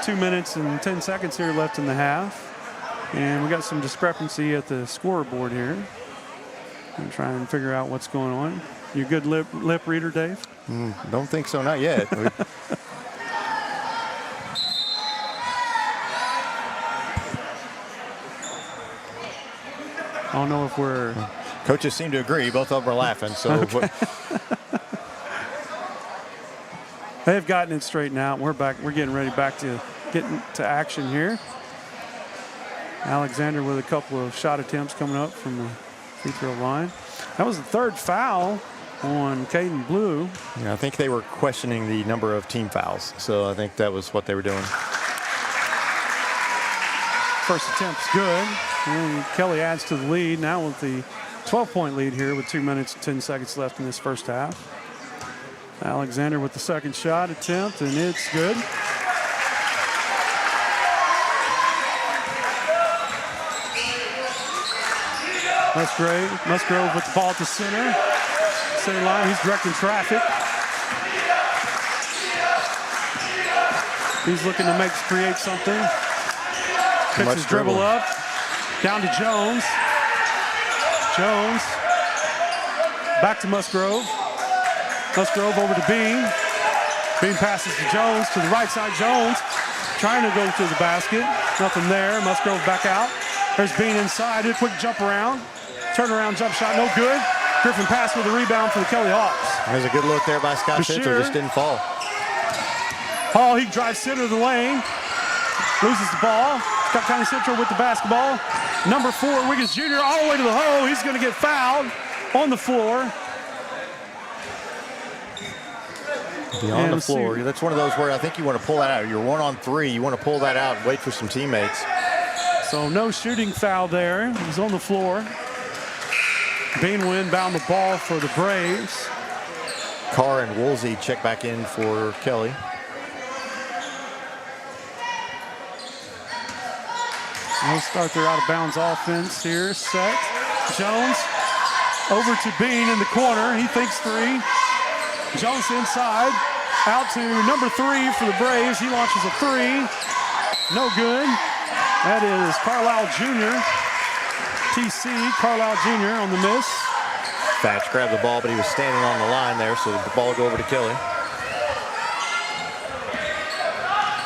2 minutes and 10 seconds here left in the half. And we got some discrepancy at the scoreboard here. I'm trying to figure out what's going on. You a good lip reader, Dave? Don't think so, not yet. I don't know if we're... Coaches seem to agree. Both of them are laughing. So okay. They've gotten it straightened out. We're back. We're getting ready to action here. Alexander with a couple of shot attempts coming up from the free throw line. That was the third foul on Caden Blue. Yeah, I think they were questioning the number of team fouls. So I think that was what they were doing. First attempt's good. And Kelly adds to the lead now with the 12-point lead here with 2 minutes and 10 seconds left in this first half. Alexander with the second shot attempt, and it's good. Musgrove with the ball at the center line. He's directing traffic. He's looking to create something. Picks his dribble up. Down to Jones. Jones. Back to Musgrove. Musgrove over to Bean. Bean passes to Jones to the right side. Jones trying to go to the basket. Nothing there. Musgrove back out. There's Bean inside. A quick jump around. Turnaround jump shot. No good. Griffin pass with a rebound for the Kelly Hawks. There's a good look there by Scott Central. Just didn't fall. Hall, he drives center of the lane. Loses the ball. Scott County Central with the basketball. Number 4, Wiggins Jr. all the way to the hole. He's going to get fouled on the floor. Beyond the floor. That's one of those where I think you want to pull that out. You're 1-on-3. You want to pull that out and wait for some teammates. So no shooting foul there. He's on the floor. Bean will inbound the ball for the Braves. Carr and Woolsey check back in for Kelly. They'll start their out-of-bounds offense here. Set. Jones over to Bean in the corner. He thinks 3. Jones inside. Out to number 3 for the Braves. He launches a 3. No good. That is Carlisle Jr. TC Carlisle Jr. on the miss. Thatch grabbed the ball, but he was standing on the line there, so the ball will go over to Kelly.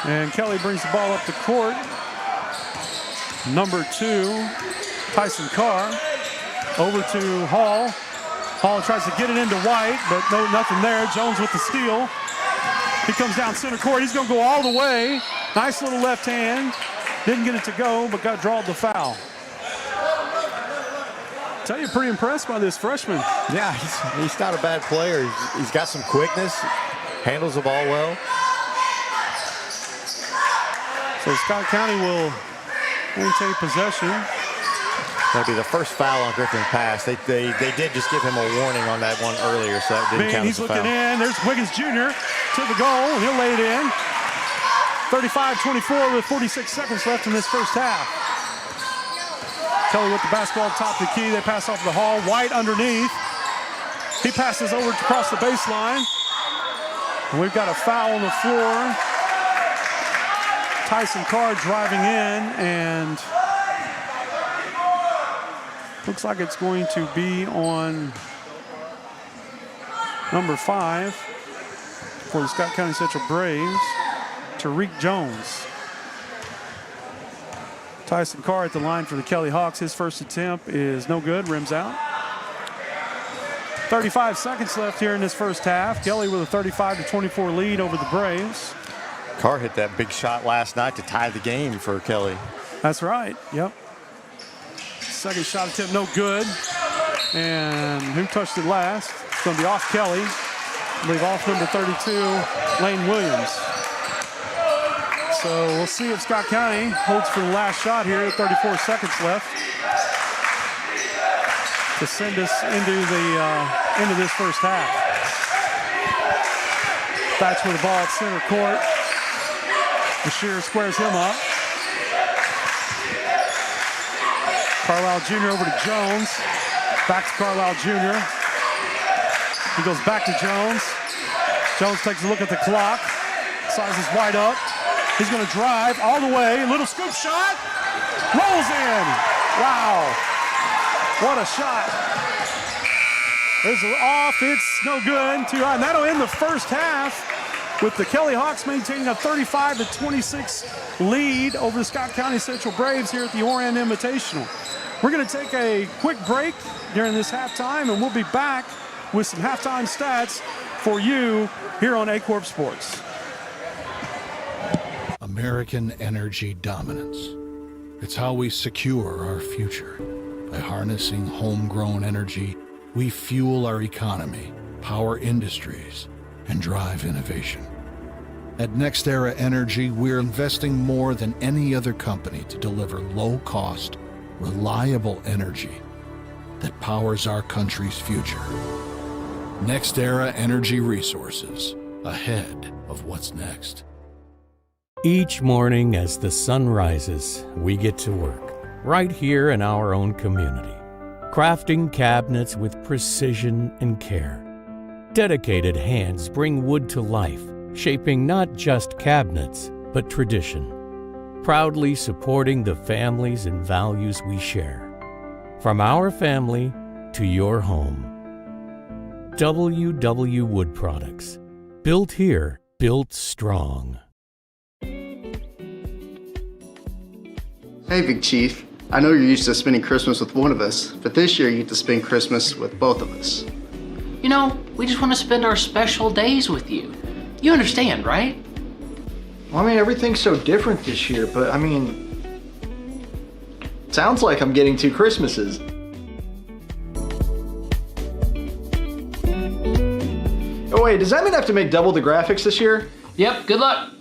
And Kelly brings the ball up the court. Number 2, Tyson Carr. Over to Hall. Hall tries to get it into White, but nothing there. Jones with the steal. He comes down center court. He's going to go all the way. Nice little left hand. Didn't get it to go, but got drawed the foul. Tell you, pretty impressed by this freshman. Yeah, he's not a bad player. He's got some quickness, handles the ball well. So Scott County will maintain possession. That'll be the first foul on Griffin's pass. They did just give him a warning on that one earlier, so that didn't count as a foul. He's looking in. There's Wiggins Jr. to the goal, and he'll lay it in. 35-24 with 46 seconds left in this first half. Kelly with the basketball top of the key. They pass off the Hall. White underneath. He passes over across the baseline. And we've got a foul on the floor. Tyson Carr driving in, and looks like it's going to be on number 5 for the Scott County Central Braves, Tariq Jones. Tyson Carr at the line for the Kelly Hawks. His first attempt is no good, rims out. 35 seconds left here in this first half. Kelly with a 35-24 lead over the Braves. Carr hit that big shot last night to tie the game for Kelly. That's right, yep. Second shot attempt, no good. And who touched it last? It's going to be off Kelly. I believe off number 32, Lane Williams. So we'll see if Scott County holds for the last shot here. 34 seconds left to send us into this first half. Thatch with the ball at center court. Bashir squares him up. Carlisle Jr. over to Jones. Back to Carlisle Jr. He goes back to Jones. Jones takes a look at the clock. Size is wide up. He's going to drive all the way. Little scoop shot. Rolls in. Wow. What a shot. This is off. It's no good. Too high. And that'll end the first half with the Kelly Hawks maintaining a 35-26 lead over the Scott County Central Braves here at the Oran Invitational. We're going to take a quick break during this halftime, and we'll be back with some halftime stats for you here on Aycorp Sports. American energy dominance. It's how we secure our future. By harnessing homegrown energy, we fuel our economy, power industries, and drive innovation. At NextEra Energy, we're investing more than any other company to deliver low-cost, reliable energy that powers our country's future. NextEra Energy Resources, ahead of what's next. Each morning as the sun rises, we get to work, right here in our own community, crafting cabinets with precision and care. Dedicated hands bring wood to life, shaping not just cabinets, but tradition. Proudly supporting the families and values we share. From our family to your home. WW Wood Products. Built here, built strong. Hey, Big Chief. I know you're used to spending Christmas with one of us, but this year you get to spend Christmas with both of us. You know, we just want to spend our special days with you. You understand, right? Well, I mean, everything's so different this year, but I mean, sounds like I'm getting 2 Christmases. Oh wait, does that mean I have to make double the graphics this year? Yep, good luck.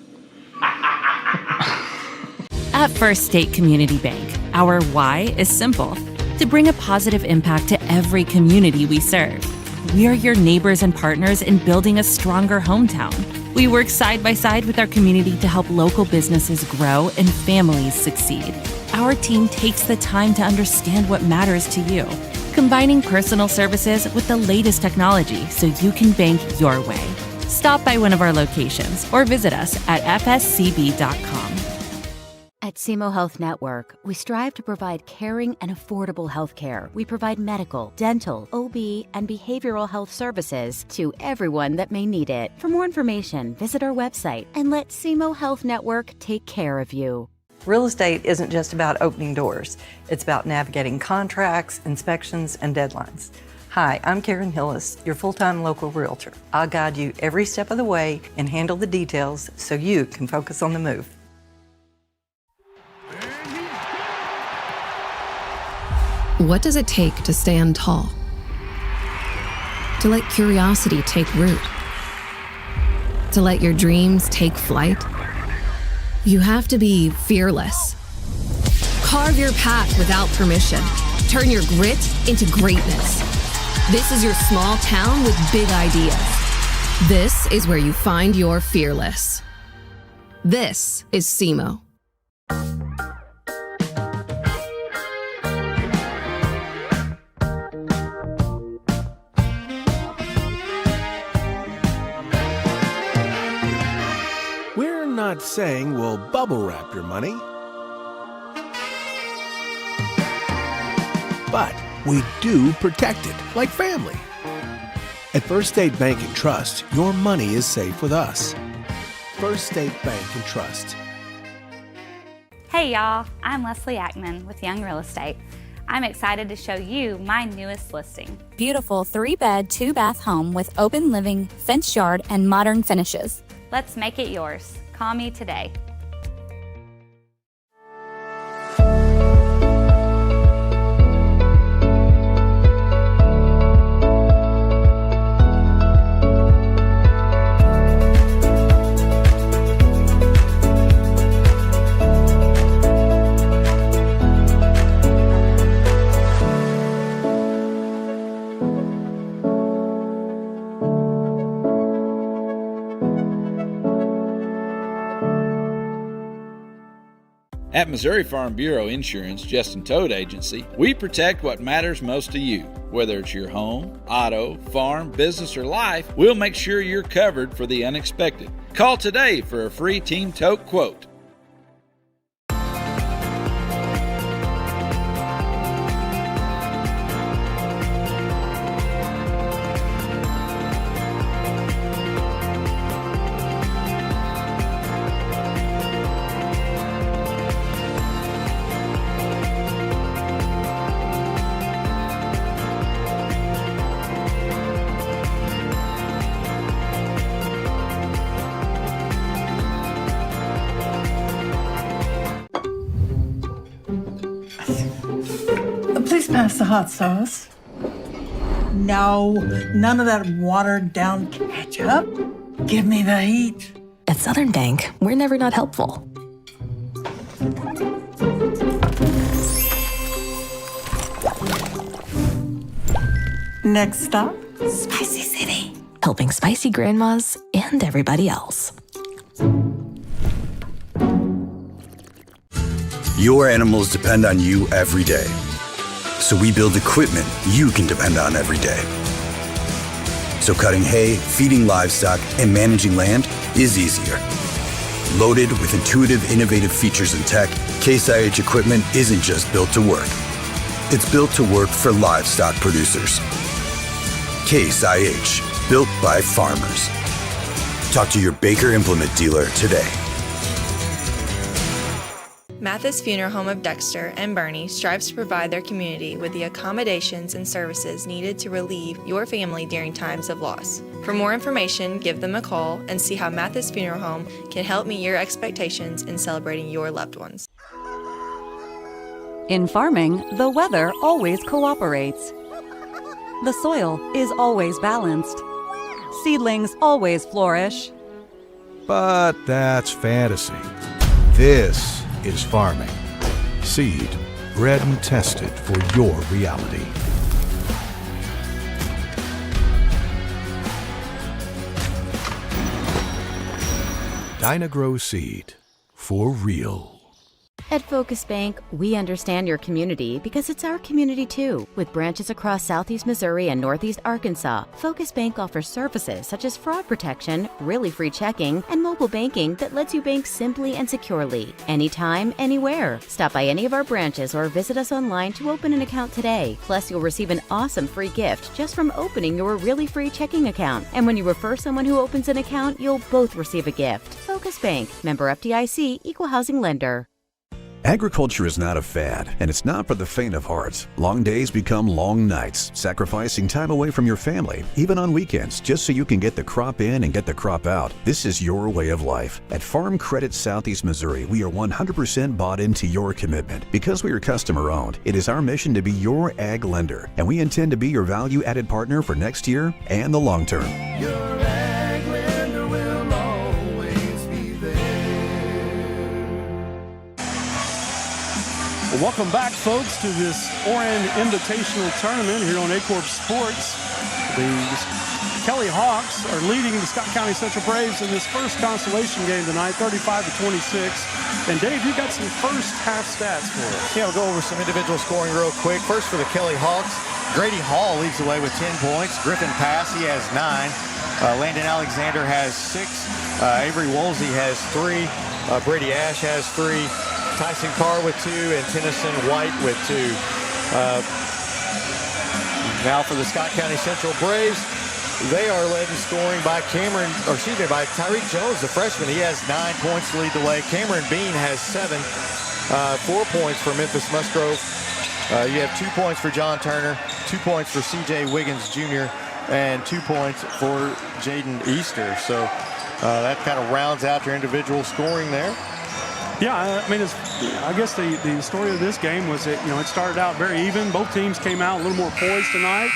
At First State Community Bank, our why is simple: to bring a positive impact to every community we serve. We are your neighbors and partners in building a stronger hometown. We work side by side with our community to help local businesses grow and families succeed. Our team takes the time to understand what matters to you, combining personal services with the latest technology so you can bank your way. Stop by one of our locations or visit us at fscb.com. At SEMO Health Network, we strive to provide caring and affordable health care. We provide medical, dental, OB, and behavioral health services to everyone that may need it. For more information, visit our website and let SEMO Health Network take care of you. Real estate isn't just about opening doors. It's about navigating contracts, inspections, and deadlines. Hi, I'm Karen Hillis, your full-time local realtor. I'll guide you every step of the way and handle the details so you can focus on the move. What does it take to stand tall? To let curiosity take root? To let your dreams take flight? You have to be fearless. Carve your path without permission. Turn your grit into greatness. This is your small town with big ideas. This is where you find your fearless. This is SEMO. We're not saying we'll bubble wrap your money, but we do protect it like family. At First State Bank and Trust, your money is safe with us. First State Bank and Trust. Hey y'all, I'm Leslie Ackman with Young Real Estate. I'm excited to show you my newest listing. Beautiful 3-bed, 2-bath home with open living, fenced yard, and modern finishes. Let's make it yours. Call me today. At Missouri Farm Bureau Insurance, Justin Toad Agency, we protect what matters most to you. Whether it's your home, auto, farm, business, or life, we'll make sure you're covered for the unexpected. Call today for a free Team Tote quote. Please pass the hot sauce. No, none of that watered down ketchup. Give me the heat. At Southern Bank, we're never not helpful. Next stop, Spicy City. Helping spicy grandmas and everybody else. Your animals depend on you every day. So we build equipment you can depend on every day. So cutting hay, feeding livestock, and managing land is easier. Loaded with intuitive, innovative features and tech, Case IH equipment isn't just built to work. It's built to work for livestock producers. Case IH, built by farmers. Talk to your Baker Implement dealer today. Mathis Funeral Home of Dexter and Bernie strives to provide their community with the accommodations and services needed to relieve your family during times of loss. For more information, give them a call and see how Mathis Funeral Home can help meet your expectations in celebrating your loved ones. In farming, the weather always cooperates. The soil is always balanced. Seedlings always flourish. But that's fantasy. This is farming. Seed, bred and tested for your reality. Dynagrow Seed, for real. At Focus Bank, we understand your community because it's our community too. With branches across Southeast Missouri and Northeast Arkansas, Focus Bank offers services such as fraud protection, really free checking, and mobile banking that lets you bank simply and securely. Anytime, anywhere. Stop by any of our branches or visit us online to open an account today. Plus, you'll receive an awesome free gift just from opening your really free checking account. And when you refer someone who opens an account, you'll both receive a gift. Focus Bank, member FDIC, equal housing lender. Agriculture is not a fad, and it's not for the faint of heart. Long days become long nights, sacrificing time away from your family, even on weekends, just so you can get the crop in and get the crop out. This is your way of life. At Farm Credit Southeast Missouri, we are 100% bought into your commitment. Because we are customer-owned, it is our mission to be your ag lender, and we intend to be your value-added partner for next year and the long term. Well, welcome back, folks, to this Oran Invitational Tournament here on Aycorp Sports. The Kelly Hawks are leading the Scott County Central Braves in this first Consolation game tonight, 35-26. And Dave, you got some first half stats for us. Yeah, we'll go over some individual scoring real quick. First for the Kelly Hawks, Grady Hall leads the way with 10 points. Griffin Pass, he has 9. Landon Alexander has 6. Avery Woolsey has 3. Brady Ash has 3. Tyson Carr with 2 and Tennyson White with 2. Now for the Scott County Central Braves, they are led in scoring by by Tyreek Jones, the freshman. He has 9 points to lead the way. Cameron Bean has 7. 4 points for Memphis Musgrove. You have 2 points for John Turner, 2 points for C.J. Wiggins Jr., and 2 points for Jaden Easter. So that kind of rounds out your individual scoring there. Yeah, I mean, I guess the story of this game was that, it started out very even. Both teams came out a little more poised tonight.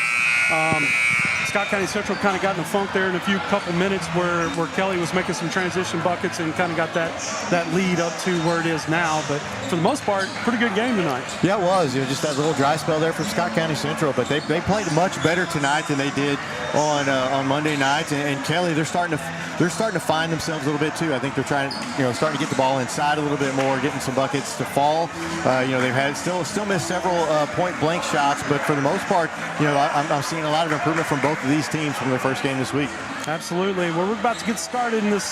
Scott Scott County Central kind of got in a funk there in a couple minutes where Kelly was making some transition buckets and kind of got that lead up to where it is now. But for the most part, pretty good game tonight. Yeah, it was. Just that little dry spell there from Scott County Central, but they played much better tonight than they did on Monday night. And Kelly, they're starting to find themselves a little bit too. I think they're starting to get the ball inside a little bit more, getting some buckets to fall. They've still missed several point blank shots, but for the most part, I'm seeing a lot of improvement from both of these teams from their first game this week. Absolutely. Well, we're about to get started in this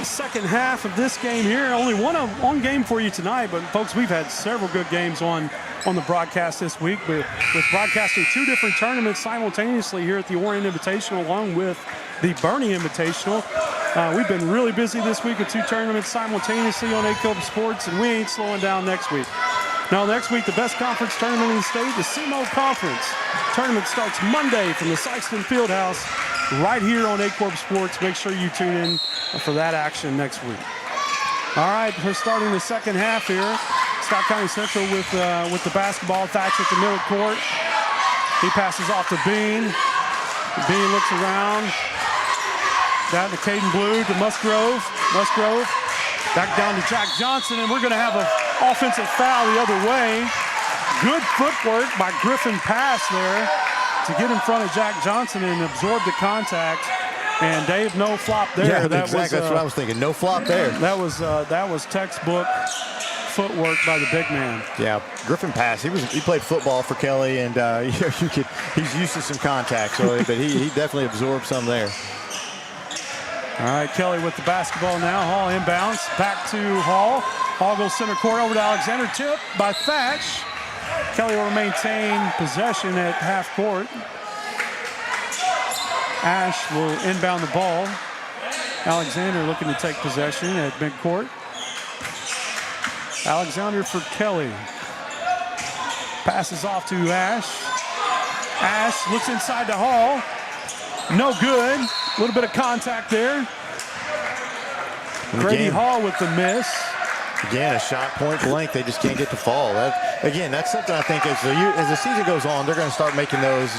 second half of this game here. Only one game for you tonight, but folks, we've had several good games on the broadcast this week with broadcasting 2 different tournaments simultaneously here at the Oran Invitational along with the Bernie Invitational. We've been really busy this week with 2 tournaments simultaneously on Aycorp Sports, and we ain't slowing down next week. Now, next week, the best conference tournament in the state, the SEMO Conference. Tournament starts Monday from the Sykeston Fieldhouse right here on Aycorp Sports. Make sure you tune in for that action next week. All right, we're starting the second half here. Scott County Central with the basketball. Thatch at the middle court. He passes off to Bean. Bean looks around. Down to Caden Blue to Musgrove. Musgrove back down to Jack Johnson, and we're going to have an offensive foul the other way. Good footwork by Griffin Pass there to get in front of Jack Johnson and absorb the contact. And Dave, no flop there. Yeah, that's what I was thinking. No flop there. That was textbook footwork by the big man. Yeah, Griffin Pass. He played football for Kelly, and he's used to some contact. So, but he definitely absorbed some there. All right, Kelly with the basketball now. Hall inbounds. Back to Hall. Hall goes center court over to Alexander. Tip by Thatch. Kelly will maintain possession at half court. Ash will inbound the ball. Alexander looking to take possession at midcourt. Alexander for Kelly. Passes off to Ash. Ash looks inside to Hall. No good. A little bit of contact there. Grady Hall with the miss. Again, a shot point blank. They just can't get to fall. That's something I think as the season goes on, they're going to start making those.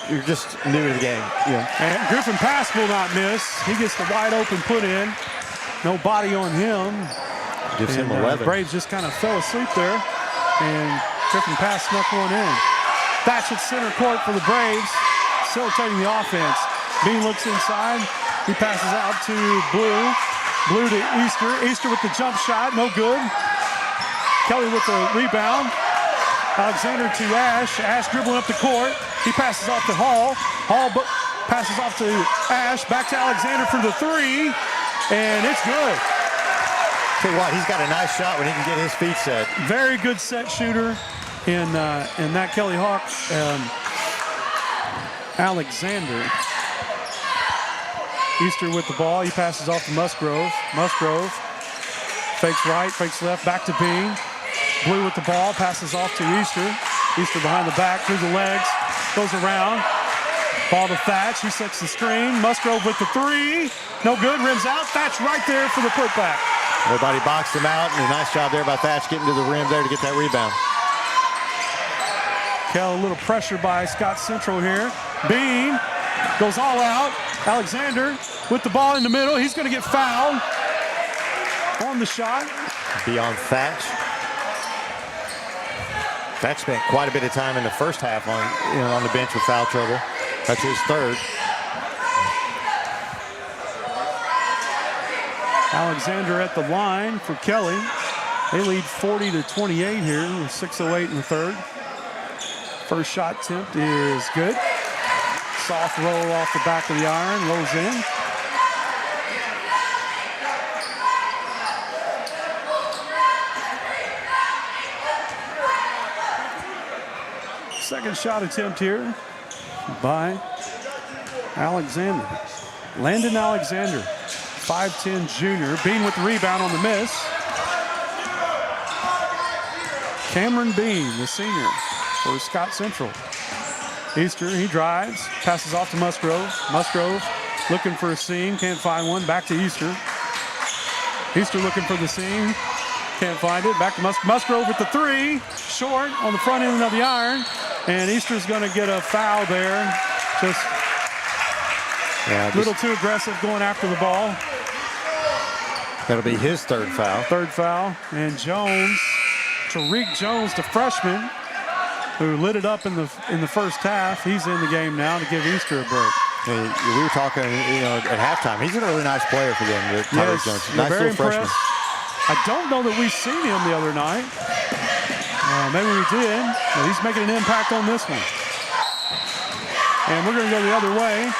You're just new to the game. Yeah. And Griffin Pass will not miss. He gets the wide open put in. No body on him. Gives him 11. Braves just kind of fell asleep there. And Griffin Pass snuck one in. Thatch at center court for the Braves. Facilitating the offense. Bean looks inside. He passes out to Blue. Blue to Easter. Easter with the jump shot. No good. Kelly with the rebound. Alexander to Ash. Ash dribbling up the court. He passes off to Hall. Hall passes off to Ash. Back to Alexander for the 3. And it's good. Tell you what, he's got a nice shot when he can get his feet set. Very good set shooter in that Kelly Hawk. Alexander. Easter with the ball. He passes off to Musgrove. Musgrove fakes right, fakes left, back to Bean. Blue with the ball, passes off to Easter. Easter behind the back, through the legs, goes around. Ball to Thatch, he sets the screen. Musgrove with the 3. No good, rims out. Thatch right there for the putback. Everybody boxed him out, and a nice job there by Thatch getting to the rim there to get that rebound. Kel, a little pressure by Scott Central here. Bean goes all out. Alexander with the ball in the middle. He's going to get fouled on the shot. Beyond Thatch. Thatch spent quite a bit of time in the first half on the bench with foul trouble. That's his 3rd. Alexander at the line for Kelly. They lead 40-28 here with 6:08 in the 3rd. First shot attempt is good. Soft roll off the back of the iron, rolls in. Second shot attempt here by Alexander. Landon Alexander, 5'10" junior. Bean with the rebound on the miss. Cameron Bean, the senior for Scott Central. Easter, he drives, passes off to Musgrove. Musgrove looking for a seam, can't find one. Back to Easter. Easter looking for the seam, can't find it. Back to Musgrove with the 3, short on the front end of the iron. And Easter's going to get a foul there Just a little too aggressive going after the ball. That'll be his third foul. Third foul. And Jones, Tariq Jones, the freshman, who lit it up in the first half. He's in the game now to give Easter a break. We were talking, at halftime. He's a really nice player for them. Yes, Jones. we're Nice very little freshman. impressed. I don't know that we've seen him the other night. Maybe we did, but he's making an impact on this one. And we're going to go the other way.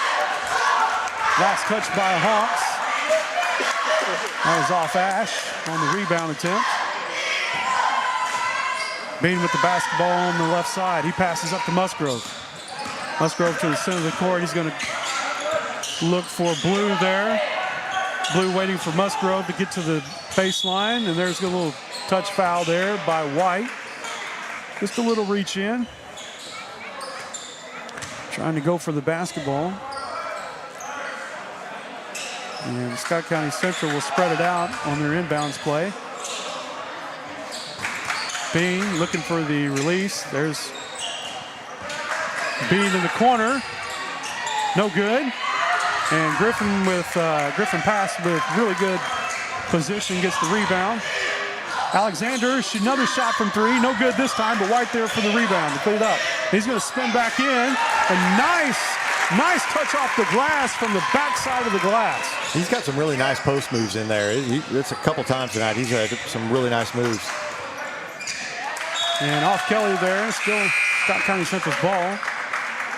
Last touch by Hawks. That was off Ash on the rebound attempt. Bean with the basketball on the left side. He passes up to Musgrove. Musgrove to the center of the court. He's going to look for Blue there. Blue waiting for Musgrove to get to the baseline. And there's a little touch foul there by White. Just a little reach in. Trying to go for the basketball. And Scott County Central will spread it out on their inbounds play. Bean looking for the release. There's Bean in the corner. No good. And Griffin passed with really good position, gets the rebound. Alexander, another shot from three. No good this time, but White there for the rebound to clean it up. He's going to spin back in. A nice touch off the glass from the backside of the glass. He's got some really nice post moves in there. It's a couple times tonight. He's had some really nice moves. And off Kelly there, still Scott County Central's ball.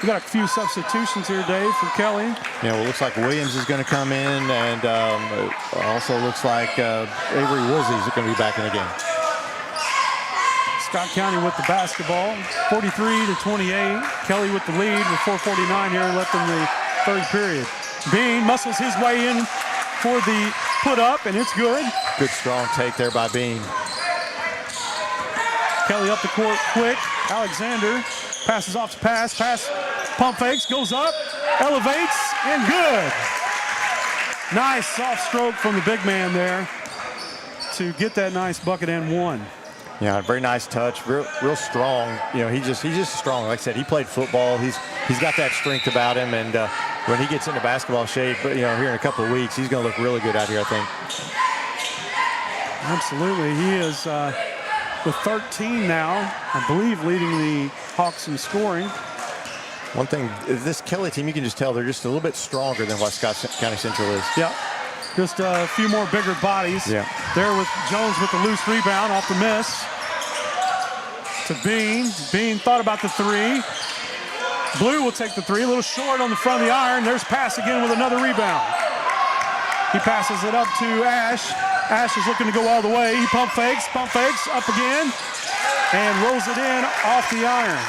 We got a few substitutions here, Dave, for Kelly. Yeah, well, it looks like Williams is going to come in, and also looks like Avery Woolsey is going to be back in the game. Scott County with the basketball, 43-28. Kelly with the lead with 4:49 here left in the third period. Bean muscles his way in for the put up, and it's good. Good strong take there by Bean. Kelly up the court quick. Alexander passes off to pass, pump fakes, goes up, elevates, and good. Nice soft stroke from the big man there to get that nice bucket and one. Yeah, very nice touch, real strong. He's just strong. Like I said, he played football. He's got that strength about him, and when he gets into basketball shape, here in a couple of weeks, he's going to look really good out here, I think. Absolutely, he is with 13 now, I believe, leading the Hawks in scoring. One thing, this Kelly team, you can just tell they're just a little bit stronger than what Scott County Central is. Yeah. Just a few more bigger bodies. Yeah. There with Jones with the loose rebound off the miss. To Bean. Bean thought about the three. Blue will take the three. A little short on the front of the iron. There's pass again with another rebound. He passes it up to Ash. Ash is looking to go all the way. He pump fakes, up again, and rolls it in off the iron.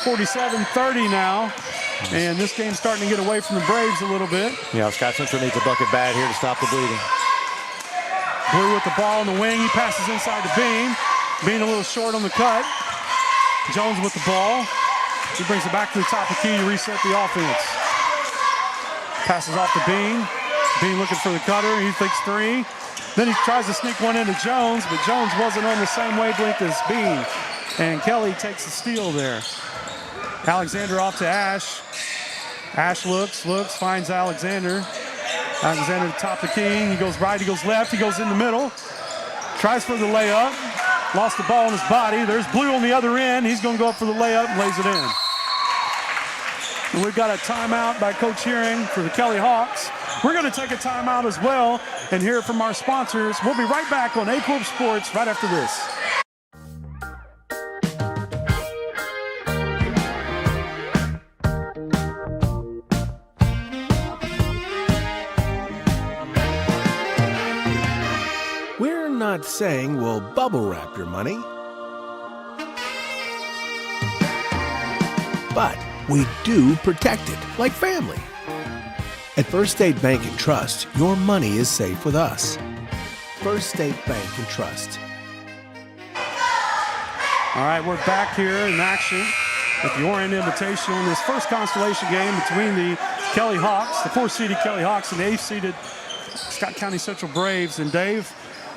47-30 now. And this game's starting to get away from the Braves a little bit. Yeah, Scott Central needs a bucket bad here to stop the bleeding. Blue with the ball in the wing. He passes inside to Bean. Bean a little short on the cut. Jones with the ball. He brings it back to the top of the key to reset the offense. Passes off to Bean. Bean looking for the cutter. He thinks three. Then he tries to sneak one into Jones, but Jones wasn't on the same wavelength as Bean. And Kelly takes the steal there. Alexander off to Ash. Ash looks, finds Alexander. Alexander at the top of the key. He goes right, he goes left, he goes in the middle. Tries for the layup. Lost the ball in his body. There's Blue on the other end. He's going to go up for the layup and lays it in. And we've got a timeout by Coach Hearing for the Kelly Hawks. We're going to take a timeout as well and hear from our sponsors. We'll be right back on Aycorp Sports right after this. We're not saying we'll bubble wrap your money, but we do protect it like family. At First State Bank and Trust, your money is safe with us. First State Bank and Trust. All right, we're back here in action at the Oran Invitational in this first Consolation game between the Kelly Hawks, the 4th-seeded Kelly Hawks, and the 8th-seeded Scott County Central Braves. And Dave,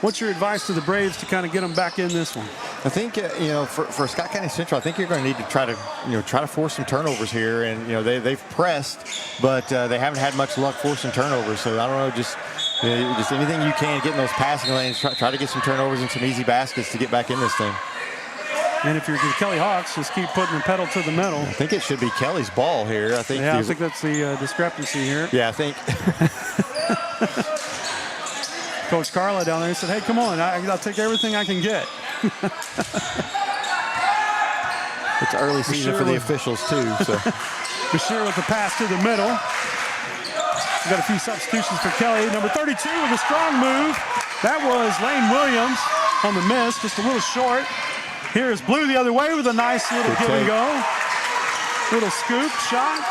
what's your advice to the Braves to kind of get them back in this one? I think for Scott County Central, I think you're going to need to try to force some turnovers here, and they've pressed, but they haven't had much luck forcing turnovers. So I don't know, just anything you can get in those passing lanes, try to get some turnovers and some easy baskets to get back in this thing. And if you're the Kelly Hawks, just keep putting the pedal to the metal. I think it should be Kelly's ball here. I think that's the discrepancy here. Yeah, I think. Coach Carla down there said, "Hey, come on, I'll take everything I can get." It's early season for the officials too. So Bashir with the pass to the middle. We've got a few substitutions for Kelly. Number 32 with a strong move. That was Lane Williams on the miss, just a little short. Here is Blue the other way with a nice little give and go. Little scoop shot,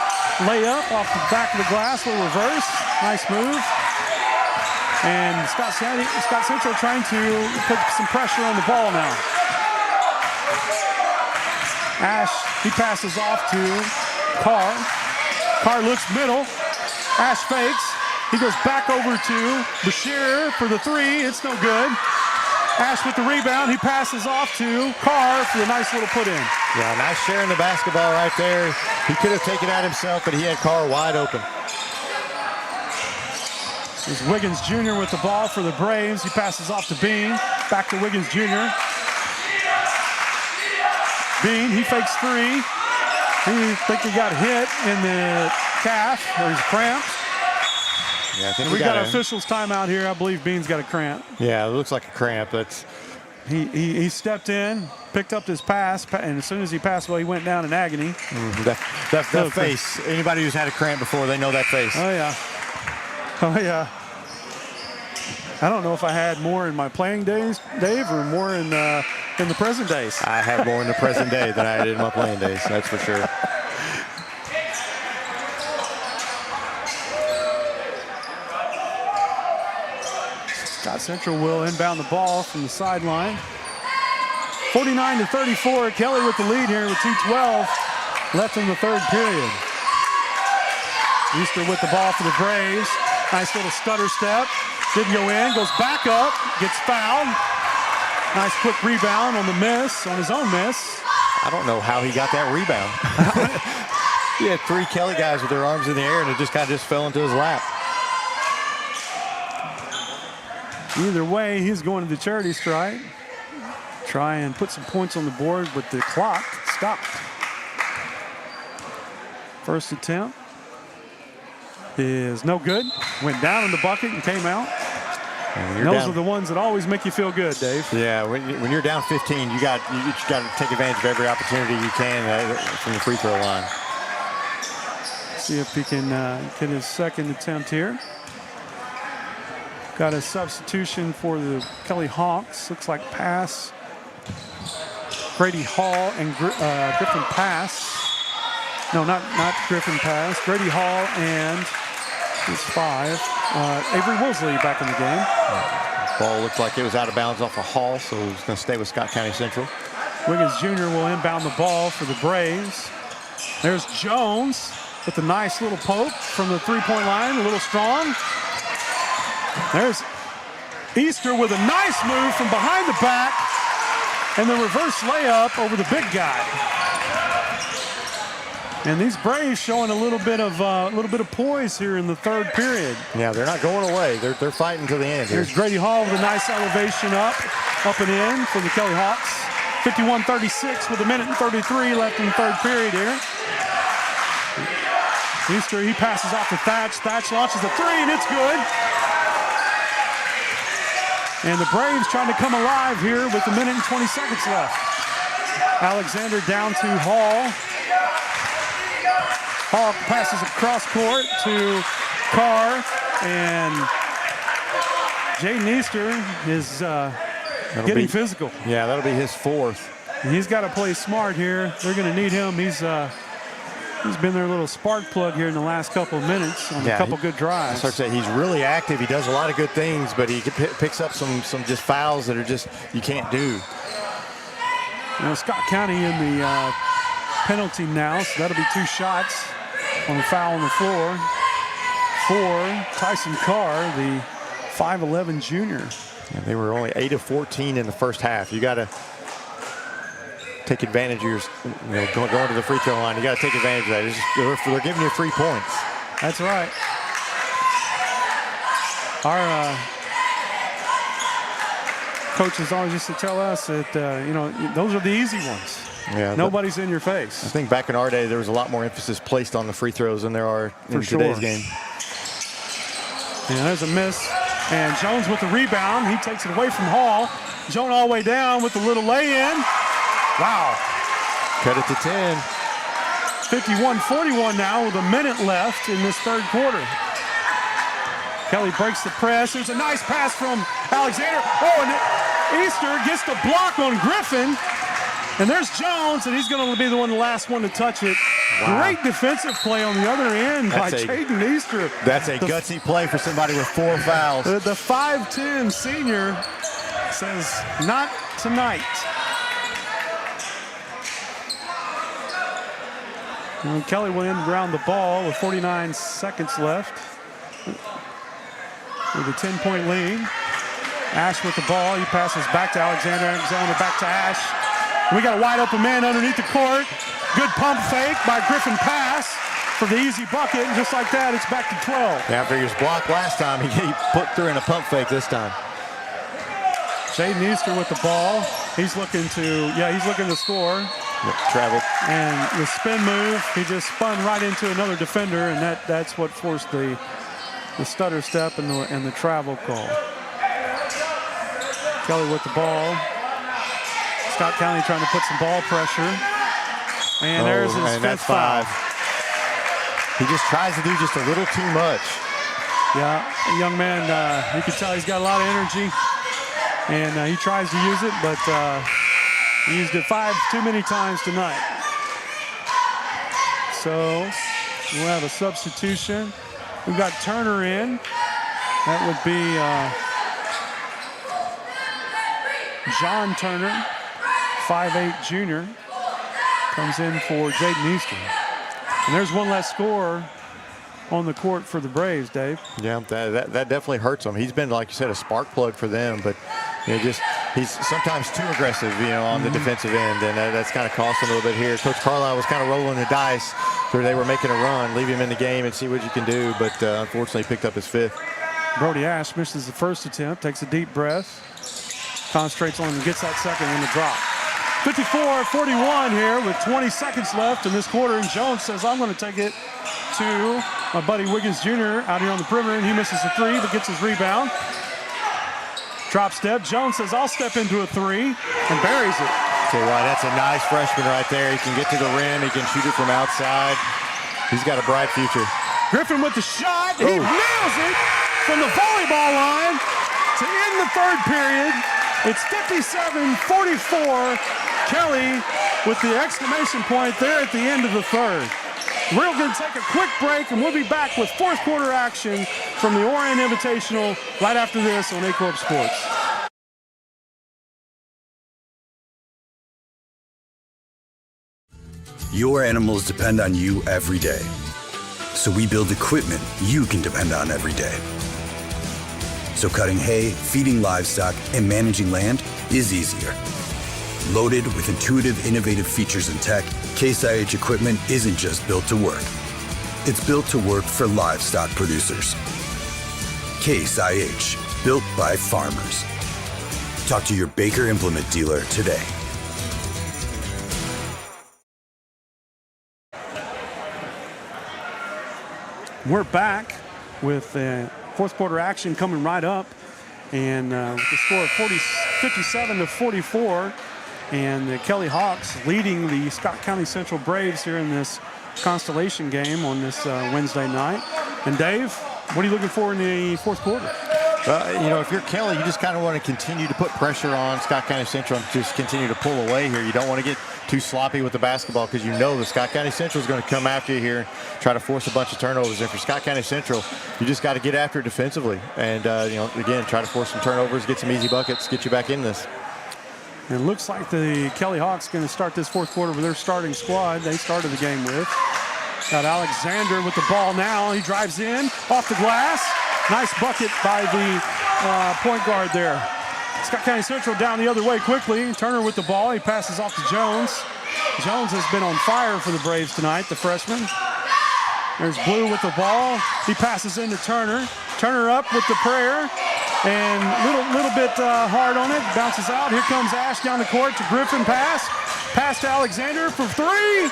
layup off the back of the glass, little reverse. Nice move. And Scott Central trying to put some pressure on the ball now. Ash, he passes off to Carr. Carr looks middle. Ash fakes. He goes back over to Bashir for the three. It's no good. Ash with the rebound. He passes off to Carr for the nice little put in. Yeah, nice sharing the basketball right there. He could have taken that himself, but he had Carr wide open. There's Wiggins Jr. with the ball for the Braves. He passes off to Bean. Back to Wiggins Jr. Bean, he fakes three. He think he got hit in the calf, or he's cramped. Yeah, I think we got an officials timeout here. I believe Bean's got a cramp. Yeah, it looks like a cramp. That's he stepped in, picked up his pass, and as soon as he passed, well, he went down in agony. That face. Anybody who's had a cramp before, they know that face. Oh yeah. Oh yeah. I don't know if I had more in my playing days, Dave, or more in the present days. I had more in the present day than I had in my playing days. That's for sure. Scott Central will inbound the ball from the sideline. 49-34. Kelly with the lead here with 2:12 left in the third period. Easter with the ball for the Braves. Nice little stutter step. Didn't go in. Goes back up. Gets fouled. Nice quick rebound on the miss, on his own miss. I don't know how he got that rebound. He had three Kelly guys with their arms in the air, and it just kind of fell into his lap. Either way, he's going to the charity stripe. Try and put some points on the board, but the clock stopped. First attempt is no good. Went down in the bucket and came out. And those are the ones that always make you feel good, Dave. Yeah, when you're down 15, you got to take advantage of every opportunity you can from the free throw line. See if he can get his second attempt here. Got a substitution for the Kelly Hawks. Looks like pass. Grady Hall and Griffin pass. No, not Griffin pass. Grady Hall and his five. Avery Woolsey back in the game. Ball looked like it was out of bounds off a Hall, so it's going to stay with Scott County Central. Wiggins Jr. will inbound the ball for the Braves. There's Jones with a nice little poke from the three-point line, a little strong. There's Easter with a nice move from behind the back and the reverse layup over the big guy. And these Braves showing a little bit of poise here in the third period. Yeah, they're not going away. They're fighting to the end here. Here's Grady Hall with a nice elevation up and in for the Kelly Hawks. 51-36 with a minute and 33 left in the third period here. Easter, he passes off to Thatch. Thatch launches a three, and it's good. And the Braves trying to come alive here with a minute and 20 seconds left. Alexander down to Hall. Hall passes across court to Carr, and Jaden Easter is getting physical. Yeah, that'll be his fourth. And he's got to play smart here. They're going to need him. He's been their little spark plug here in the last couple of minutes on a couple good drives. I start to say he's really active. He does a lot of good things, but he picks up some just fouls that are just you can't do. You know, Scott County in the penalty now, so that'll be two shots on the foul on the floor for Tyson Carr, the 5'11 junior. Yeah, they were only 8 of 14 in the first half. You got to take advantage of your, going to the free throw line. You got to take advantage of that. They're giving you 3 points. That's right. Our coaches always used to tell us that, those are the easy ones. Yeah, nobody's in your face. I think back in our day, there was a lot more emphasis placed on the free throws than there are in today's game. And there's a miss. And Jones with the rebound. He takes it away from Hall. Jones all the way down with the little lay-in. Wow. Cut it to 10. 51-41 now with a minute left in this third quarter. Kelly breaks the press. There's a nice pass from Alexander. Oh, and Easter gets the block on Griffin. And there's Jones, and he's going to be the last one to touch it. Wow. Great defensive play on the other end by Jaden Easter. That's a gutsy play for somebody with 4 fouls. The 5'10" senior says, not tonight. And Kelly will end around the ball with 49 seconds left. With a 10-point lead. Ash with the ball. He passes back to Alexander. Alexander back to Ash. We got a wide open man underneath the court. Good pump fake by Griffin pass for the easy bucket. And just like that, it's back to 12. Yeah, after he was blocked last time, he put through in a pump fake this time. Jaden Easter with the ball. He's looking to score. Yep, traveled. And the spin move, he just spun right into another defender, and that's what forced the stutter step and the travel call. Kelly with the ball. Scott County trying to put some ball pressure. And there's his fifth foul. He just tries to do just a little too much. Yeah, a young man, you can tell he's got a lot of energy. And he tries to use it, but he used it 5 too many times tonight. So we'll have a substitution. We've got Turner in. That would be John Turner, 5'8" junior, comes in for Jaden Easter. And there's one less scorer on the court for the Braves, Dave. Yeah, that definitely hurts him. He's been, like you said, a spark plug for them, but he's sometimes too aggressive, on the defensive end, and that's kind of cost him a little bit here. Coach Carlisle was kind of rolling the dice where they were making a run, leave him in the game and see what you can do, but unfortunately picked up his 5th. Brody Ash misses the first attempt, takes a deep breath, concentrates on and gets that second in the drop. 54-41 here with 20 seconds left in this quarter, and Jones says, I'm going to take it to my buddy Wiggins Jr. out here on the perimeter, and he misses a 3 but gets his rebound. Drop step. Jones says, I'll step into a 3 and buries it. Tell you what, that's a nice freshman right there. He can get to the rim. He can shoot it from outside. He's got a bright future. Griffin with the shot. He nails it from the volleyball line to end the third period. It's 57-44. Kelly with the exclamation point there at the end of the third. We're going to take a quick break, and we'll be back with fourth quarter action from the Oran Invitational right after this on Aycorp Sports. Your animals depend on you every day. So we build equipment you can depend on every day. So cutting hay, feeding livestock, and managing land is easier. Loaded with intuitive, innovative features and tech, Case IH equipment isn't just built to work. It's built to work for livestock producers. Case IH, built by farmers. Talk to your Baker Implement dealer today. We're back with fourth quarter action coming right up, and with the score of 57-44, and the Kelly Hawks leading the Scott County Central Braves here in this Consolation game on this Wednesday night. And Dave, what are you looking for in the fourth quarter? If you're Kelly, you just kind of want to continue to put pressure on Scott County Central and just continue to pull away here. You don't want to get too sloppy with the basketball because you know the Scott County Central is going to come after you here and try to force a bunch of turnovers. And for Scott County Central, you just got to get after it defensively and, again, try to force some turnovers, get some easy buckets, get you back in this. And it looks like the Kelly Hawks going to start this fourth quarter with their starting squad they started the game with. Got Alexander with the ball now. He drives in off the glass. Nice bucket by the point guard there. Scott County Central down the other way quickly. Turner with the ball. He passes off to Jones. Jones has been on fire for the Braves tonight, the freshman. There's Blue with the ball. He passes into Turner. Turner up with the prayer. And little bit hard on it. Bounces out. Here comes Ash down the court to Griffin pass. Pass to Alexander for three.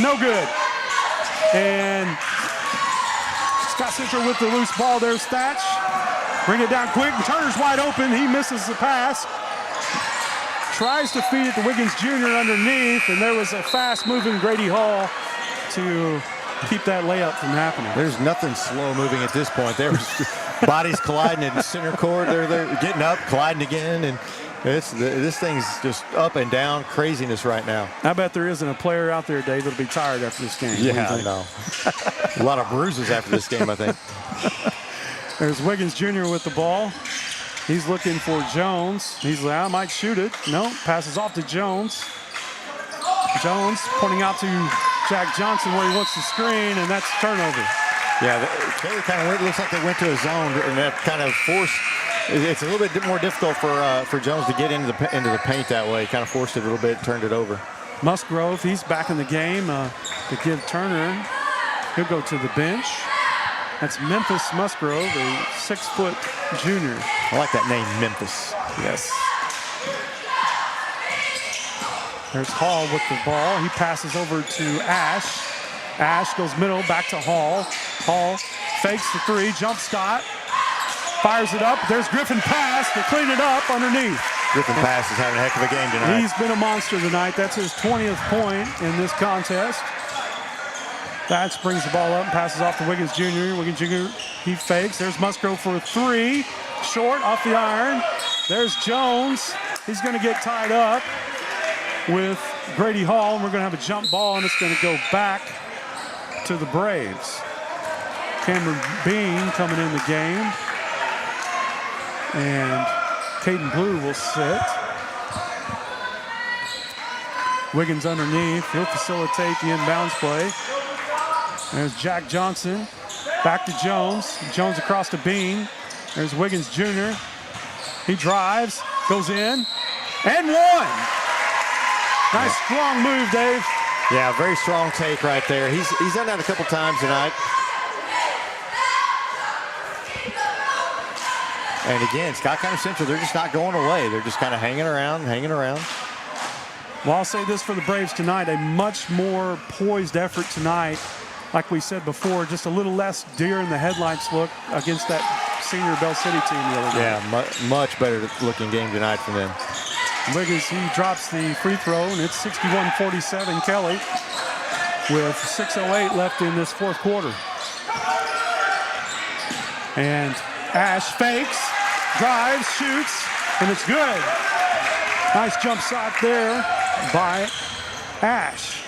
No good. And Scott Central with the loose ball. There's Thatch. Bring it down quick. Turner's wide open. He misses the pass. Tries to feed it to Wiggins Jr. underneath. And there was a fast-moving Grady Hall to keep that layup from happening. There's nothing slow moving at this point. There was bodies colliding in the center court. They're getting up, colliding again, and this thing's just up and down craziness right now. I bet there isn't a player out there, Dave, that'll be tired after this game. Yeah, I know. A lot of bruises after this game, I think. There's Wiggins Jr. with the ball. He's looking for Jones. He's like, I might shoot it. No, passes off to Jones. Jones pointing out to Jack Johnson where he wants the screen, and that's turnover. Yeah, Kelly kind of looks like they went to a zone, and that kind of forced. It's a little bit more difficult for Jones to get into the paint that way. Kind of forced it a little bit, turned it over. Musgrove, he's back in the game to give Turner. He'll go to the bench. That's Memphis Musgrove, a 6-foot junior. I like that name, Memphis. Yes. There's Hall with the ball. He passes over to Ash. Ash goes middle, back to Hall. Hall fakes the three, jump Scott. Fires it up. There's Griffin pass to clean it up underneath. Griffin pass is having a heck of a game tonight. He's been a monster tonight. That's his 20th point in this contest. Thatch brings the ball up and passes off to Wiggins Jr. Wiggins Jr., he fakes. There's Musgrove for a three. Short off the iron. There's Jones. He's going to get tied up with Grady Hall, and we're going to have a jump ball, and it's going to go back to the Braves. Cameron Bean coming in the game, and Caden Blue will sit. Wiggins underneath. He'll facilitate the inbounds play. There's Jack Johnson. Back to Jones. Jones across to Bean. There's Wiggins Jr. He drives, goes in, and one. Nice strong move, Dave. Yeah, very strong take right there. He's done that a couple times tonight. And again, Scott County Central, they're just not going away. They're just kind of hanging around. Well, I'll say this for the Braves tonight, a much more poised effort tonight. Like we said before, just a little less deer in the headlights look against that senior Bell City team the other day. Yeah, much better looking game tonight for them. Wiggins, he drops the free throw, and it's 61-47 Kelly with 6:08 left in this fourth quarter. And Ash fakes, drives, shoots, and it's good. Nice jump shot there by Ash.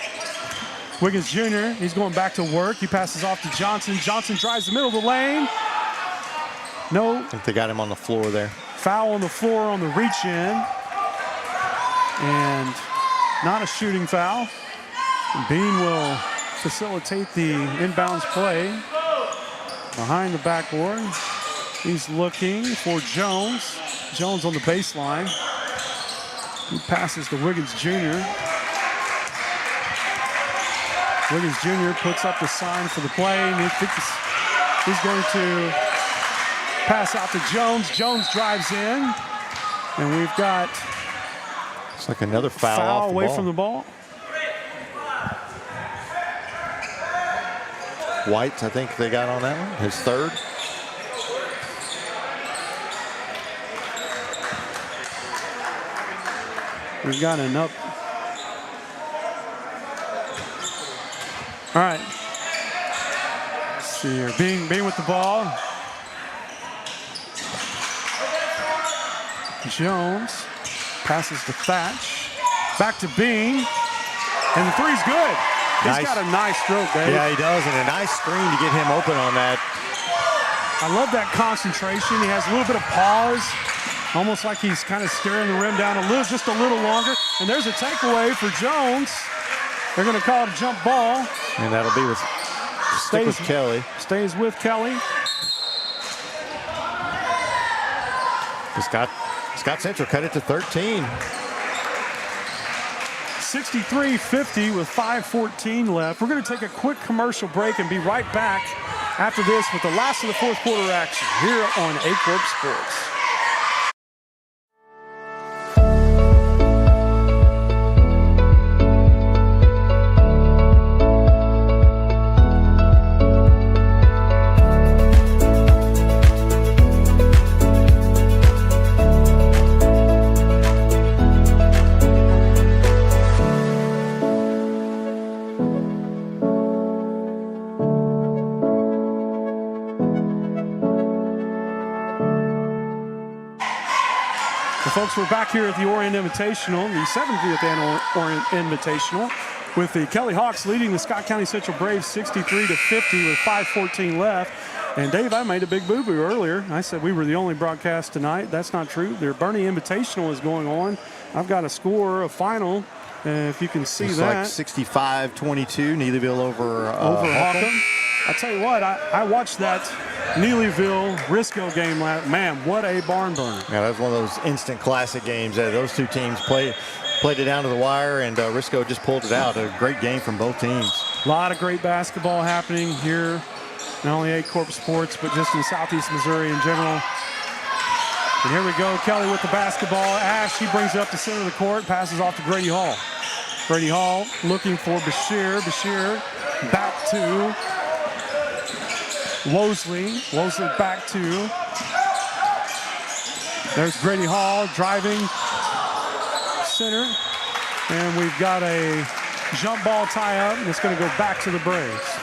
Wiggins Jr., he's going back to work. He passes off to Johnson. Johnson drives the middle of the lane. No. I think they got him on the floor there. Foul on the floor on the reach in. And not a shooting foul. Bean will facilitate the inbounds play behind the backboard. He's looking for Jones. Jones on the baseline. He passes to Wiggins Jr. Wiggins Jr. puts up the sign for the play, and he's going to pass out to Jones. Jones drives in, and we've got it's like another foul away from the ball. White, I think they got on that one, his third. We've got an up. All right. Let's see here. Bean with the ball. Jones passes to Thatch. Back to Bean. And the three's good. He's got a nice stroke, Dave. Yeah, he does, and a nice screen to get him open on that. I love that concentration. He has a little bit of pause, almost like he's kind of staring the rim down just a little longer. And there's a takeaway for Jones. They're going to call it a jump ball. And that'll be with Kelly. Stays with Kelly. Scott Scott Central cut it to 13. 63-50 with 5:14 left. We're going to take a quick commercial break and be right back after this with the last of the fourth quarter action here on Aycorp Sports. Folks, we're back here at the Oran Invitational, the 70th annual Oran Invitational, with the Kelly Hawks leading the Scott County Central Braves 63-50 with 5:14 left. And Dave, I made a big boo-boo earlier. I said we were the only broadcast tonight. That's not true. Their Bernie Invitational is going on. I've got a score, a final, if you can see that. It's like 65-22, Neelyville over Hawkham. I tell you what, I watched that Neelyville-Risco game last. Man, what a barn burner. Yeah, that was one of those instant classic games. Those two teams played it down to the wire, and Risco just pulled it out. A great game from both teams. A lot of great basketball happening here, not only Aycorp Sports, but just in Southeast Missouri in general. And here we go, Kelly with the basketball. Ash, he brings it up the center of the court, passes off to Grady Hall. Grady Hall looking for Bashir. Bashir back to Wosley. Wosley back to. There's Grady Hall driving center. And we've got a jump ball tie up, and it's going to go back to the Braves.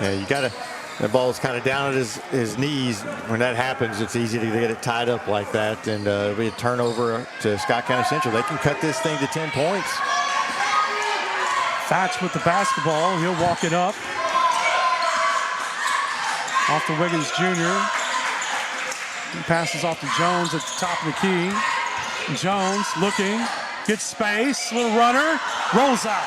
Yeah, you got to. The ball's kind of down at his knees. When that happens, it's easy to get it tied up like that. And it'll be a turnover to Scott County Central. They can cut this thing to 10 points. Thatch with the basketball. He'll walk it up. Off to Wiggins Jr. He passes off to Jones at the top of the key. Jones looking, gets space, little runner, rolls out.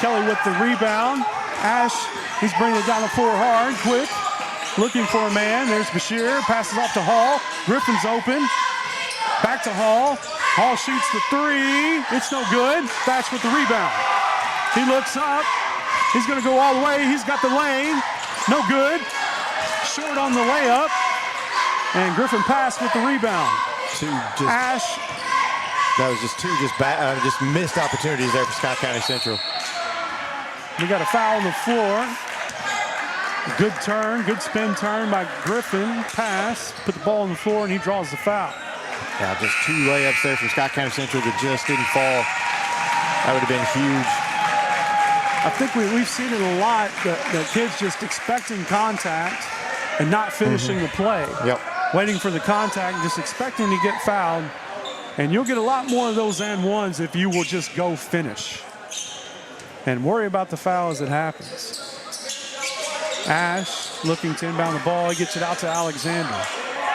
Kelly with the rebound. Ash, he's bringing it down the floor hard, quick, looking for a man. There's Bashir, passes off to Hall. Griffin's open. Back to Hall. Hall shoots the three. It's no good. Thatch with the rebound. He looks up. He's going to go all the way. He's got the lane. No good. Short on the layup. And Griffin passed with the rebound. Ash. That was just just missed opportunities there for Scott County Central. We got a foul on the floor. Good turn, good spin turn by Griffin. Pass, put the ball on the floor, and he draws the foul. Yeah, just two layups there from Scott County Central that just didn't fall. That would have been huge. I think we've seen it a lot, that kids just expecting contact and not finishing the play. Yep. Waiting for the contact and just expecting to get fouled. And you'll get a lot more of those and ones if you will just go finish and worry about the foul as it happens. Ash looking to inbound the ball. He gets it out to Alexander.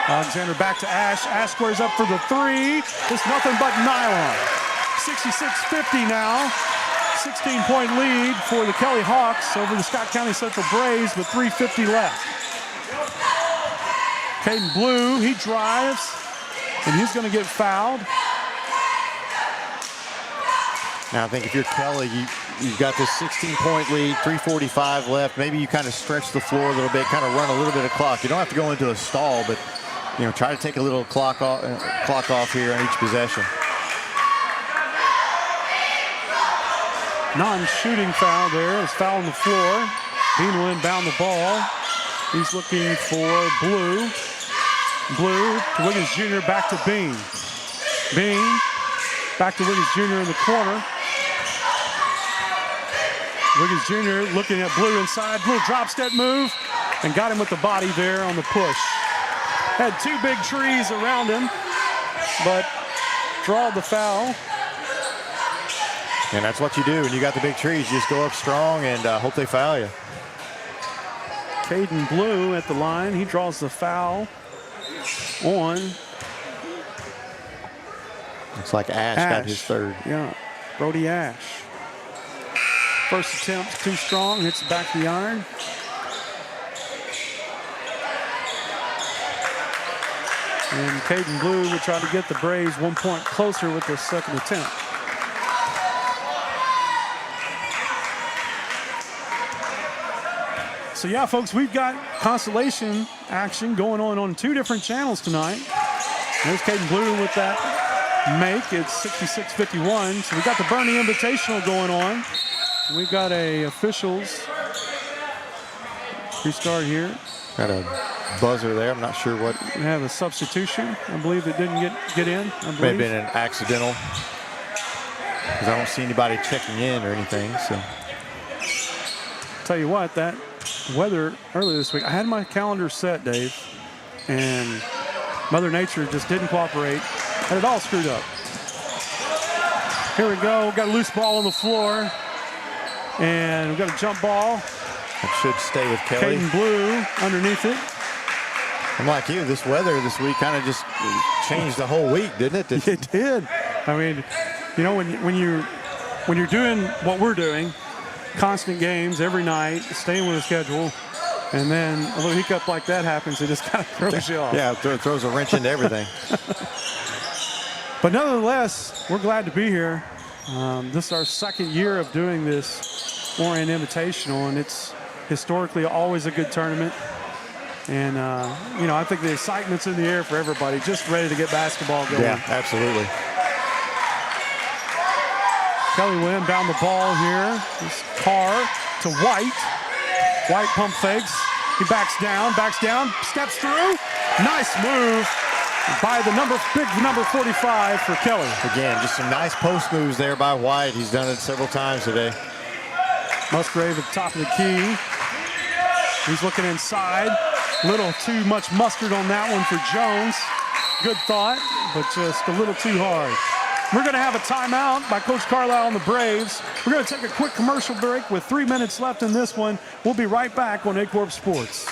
Alexander back to Ash. Ash squares up for the three. It's nothing but nylon. 66-50 now. 16-point lead for the Kelly Hawks over the Scott County Central Braves with 3:50 left. Caden Blue, he drives, and he's going to get fouled. Now, I think if you're Kelly, you've got this 16-point lead, 3:45 left. Maybe you kind of stretch the floor a little bit, kind of run a little bit of clock. You don't have to go into a stall, but try to take a little clock off here on each possession. Non-shooting foul there. It's foul on the floor. Bean will inbound the ball. He's looking for Blue. Blue to Wiggins Jr. back to Bean. Bean back to Wiggins Jr. in the corner. Wiggins Jr. looking at Blue inside. Blue drop step move and got him with the body there on the push. Had two big trees around him, but drawed the foul. And that's what you do when you got the big trees. You just go up strong and hope they foul you. Caden Blue at the line. He draws the foul on. Looks like Ash got his third. Yeah, Brody Ash. First attempt too strong, hits the back of the iron. And Caden Blue will try to get the Braves 1 point closer with this second attempt. So yeah, folks, we've got Consolation action going on 2 different channels tonight. There's Caden Blue with that make. It's 66-51. So we've got the Bernie Invitational going on. We've got a officials restart here. Got a buzzer there. I'm not sure what. We have a substitution, I believe, that didn't get in. May have been an accidental, because I don't see anybody checking in or anything. So, tell you what, that weather earlier this week, I had my calendar set, Dave, and Mother Nature just didn't cooperate. Had it all screwed up. Here we go. Got a loose ball on the floor, and we've got a jump ball. It should stay with Kelly. Caden Blue underneath it. I'm like you, this weather this week kind of just changed the whole week, didn't it? It did. I mean, you know, when you're doing what we're doing, constant games every night, staying with a schedule, and then a little hiccup like that happens, it just kind of throws you off. Yeah, it throws a wrench into everything. But nonetheless, we're glad to be here. This is our second year of doing this Oran Invitational, and it's historically always a good tournament. And, you know, I think the excitement's in the air for everybody, just ready to get basketball going. Yeah, absolutely. Kelly will inbound the ball here. This Carr to White. White pump fakes. He backs down, steps through. Nice move by the big number 45 for Kelly. Again, just some nice post moves there by White. He's done it several times today. Musgrave at the top of the key. He's looking inside. Little too much mustard on that one for Jones. Good thought, but just a little too hard. We're going to have a timeout by Coach Carlisle and the Braves. We're going to take a quick commercial break with 3 minutes left in this one. We'll be right back on Aycorp Sports.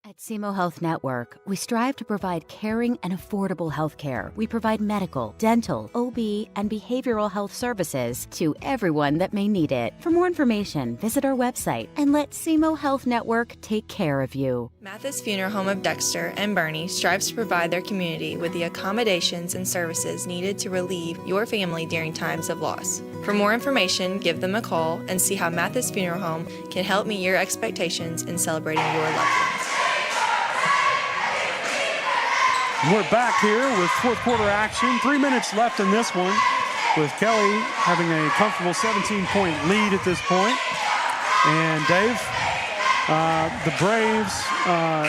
At SEMO Health Network, we strive to provide caring and affordable health care. We provide medical, dental, OB, and behavioral health services to everyone that may need it. For more information, visit our website and let SEMO Health Network take care of you. Mathis Funeral Home of Dexter and Bernie strives to provide their community with the accommodations and services needed to relieve your family during times of loss. For more information, give them a call and see how Mathis Funeral Home can help meet your expectations in celebrating your loved ones. We're back here with fourth quarter action. 3 minutes left in this one, with Kelly having a comfortable 17-point lead at this point. And Dave, the Braves,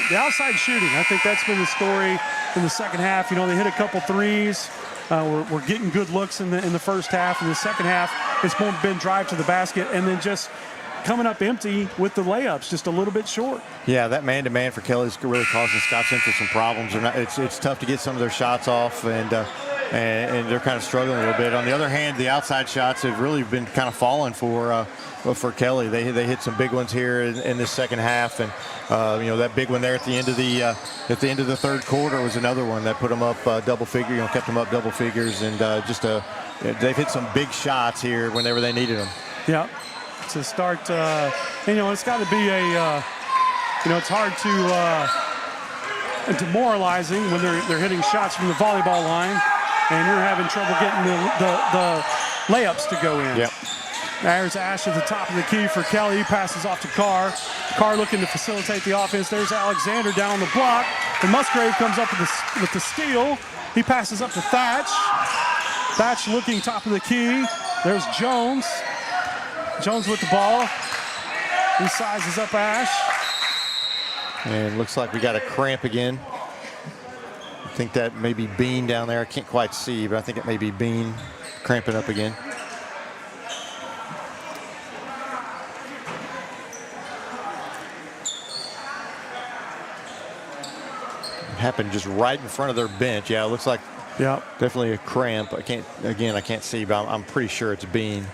the outside shooting, I think that's been the story in the second half. You know, they hit a couple threes. We're getting good looks in the first half. In the second half, it's been drive to the basket and then just coming up empty with the layups, just a little bit short. Yeah, that man-to-man for Kelly is really causing Scott Central some problems. It's tough to get some of their shots off, and they're kind of struggling a little bit. On the other hand, the outside shots have really been kind of falling for Kelly. They hit some big ones here in this second half, and you know, that big one there at the end of the third quarter was another one that put them up double figure. You know, kept them up double figures, and they've hit some big shots here whenever they needed them. Yeah. To start, you know, it's got to be you know, it's hard to demoralizing when they're hitting shots from the volleyball line, and you're having trouble getting the layups to go in. Yep. There's Ash at the top of the key for Kelly. He passes off to Carr. Carr looking to facilitate the offense. There's Alexander down on the block, and Musgrave comes up with the steal. He passes up to Thatch. Thatch looking top of the key. There's Jones. Jones with the ball. He sizes up Ash. And looks like we got a cramp again. I think that may be Bean down there. I can't quite see, but I think it may be Bean cramping up again. It happened just right in front of their bench. Yeah, it looks like definitely a cramp. I can't see, but I'm pretty sure it's Bean.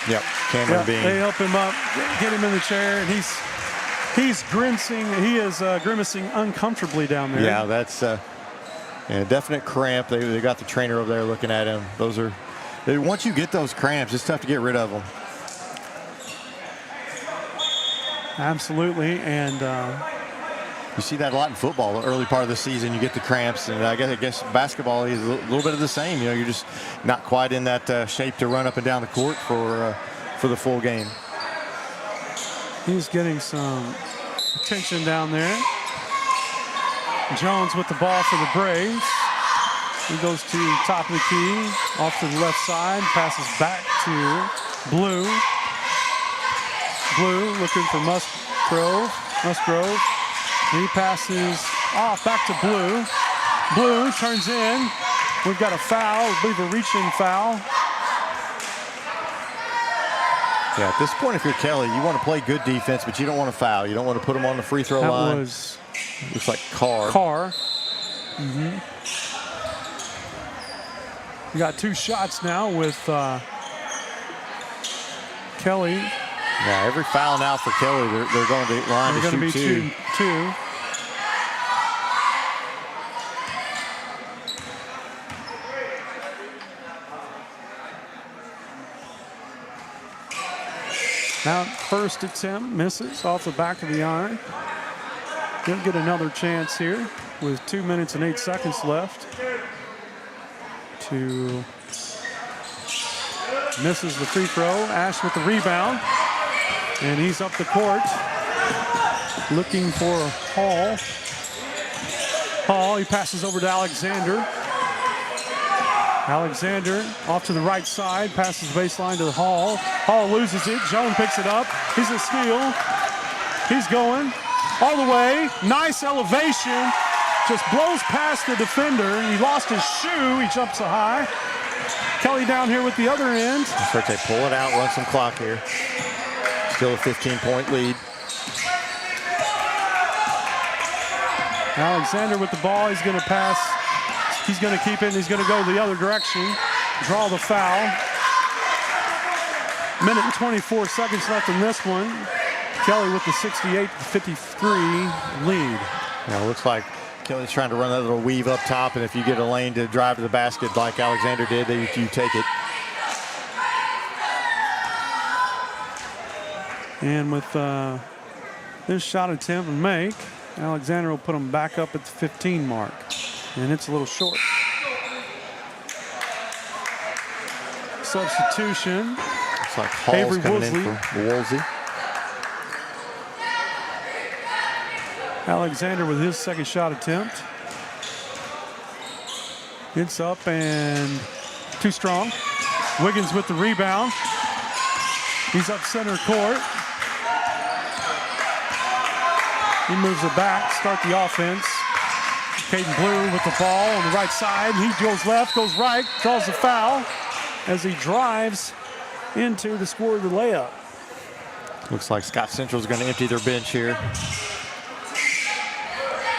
Yep, Cameron Bean. They help him up, get him in the chair, and he's grimacing. He is grimacing uncomfortably down there. Yeah, that's a definite cramp. They got the trainer over there looking at him. Those are, once you get those cramps, it's tough to get rid of them. Absolutely, and You see that a lot in football. The early part of the season, you get the cramps, and I guess basketball is a little bit of the same. You're just not quite in that shape to run up and down the court for the full game. He's getting some attention down there. Jones with the ball for the Braves. He goes to the top of the key, off to the left side, passes back to Blue. Blue looking for Musgrove. He passes off back to Blue. Blue turns in. We've got a foul, I believe a reach-in foul. Yeah, at this point, if you're Kelly, you want to play good defense, but you don't want to foul. You don't want to put them on the free throw line. Looks like Carr. We got 2 shots now with Kelly. Yeah, every foul now for Kelly, they're going to be line to shoot 2. Now, first attempt misses off the back of the iron. He'll get another chance here with 2 minutes and 8 seconds left. Misses the free throw. Ash with the rebound. And he's up the court looking for Hall. He passes over to Alexander. Alexander off to the right side, passes baseline to Hall. Hall loses it. Jones picks it up. He's a steal. He's going all the way. Nice elevation. Just blows past the defender. He lost his shoe. He jumps so high. Kelly down here with the other end. Start to pull it out, run some clock here. Still a 15-point lead. Alexander with the ball. He's going to pass. He's going to keep it, and he's going to go the other direction. Draw the foul. Minute and 24 seconds left in this one. Kelly with the 68-53 lead. Now it looks like Kelly's trying to run that little weave up top, and if you get a lane to drive to the basket like Alexander did, then you take it. And with this shot attempt and make, Alexander will put him back up at the 15 mark. And it's a little short. Substitution. Looks like Hall's coming in for Woolsey. Alexander with his second shot attempt. It's up and too strong. Wiggins with the rebound. He's up center court. He moves it back, start the offense. Caden Blue with the ball on the right side. He goes left, goes right, draws the foul as he drives into the score of the layup. Looks like Scott Central is going to empty their bench here.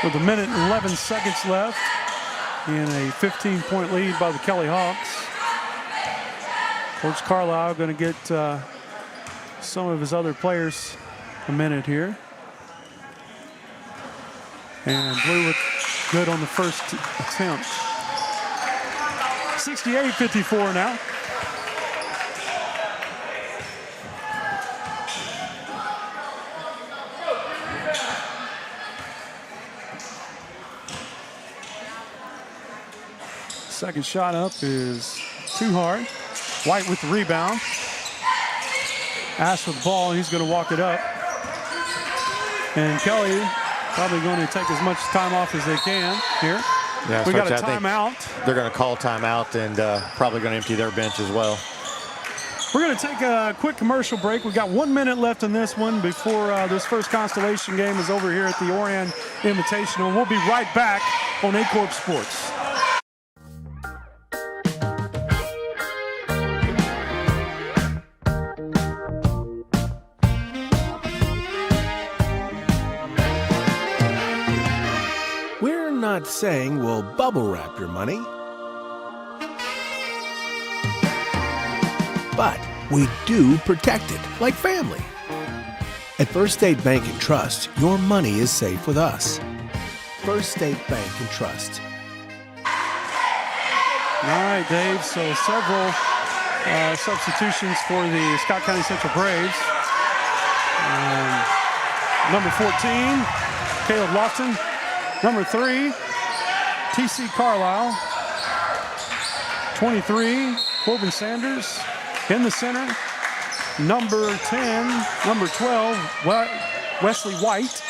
With a minute and 11 seconds left in a 15-point lead by the Kelly Hawks. Coach Carlisle going to get some of his other players a minute here. And Blue with good on the first attempt. 68-54 now. Second shot up is too hard. White with the rebound. Ash with the ball, and he's going to walk it up. And Kelly probably going to take as much time off as they can here. Yeah, we got a timeout. They're going to call timeout and probably going to empty their bench as well. We're going to take a quick commercial break. We've got 1 minute left in this one before this first Constellation game is over here at the Oran Invitational. We'll be right back on Aycorp Sports. Not saying we'll bubble wrap your money, but we do protect it like family. At First State Bank and Trust, your money is safe with us. First State Bank and Trust. All right, Dave, so several substitutions for the Scott County Central Braves. Number 14, Caleb Lofton. Number 3, T.C. Carlisle. 23, Corbin Sanders in the center. Number 10, number 12, Wesley White.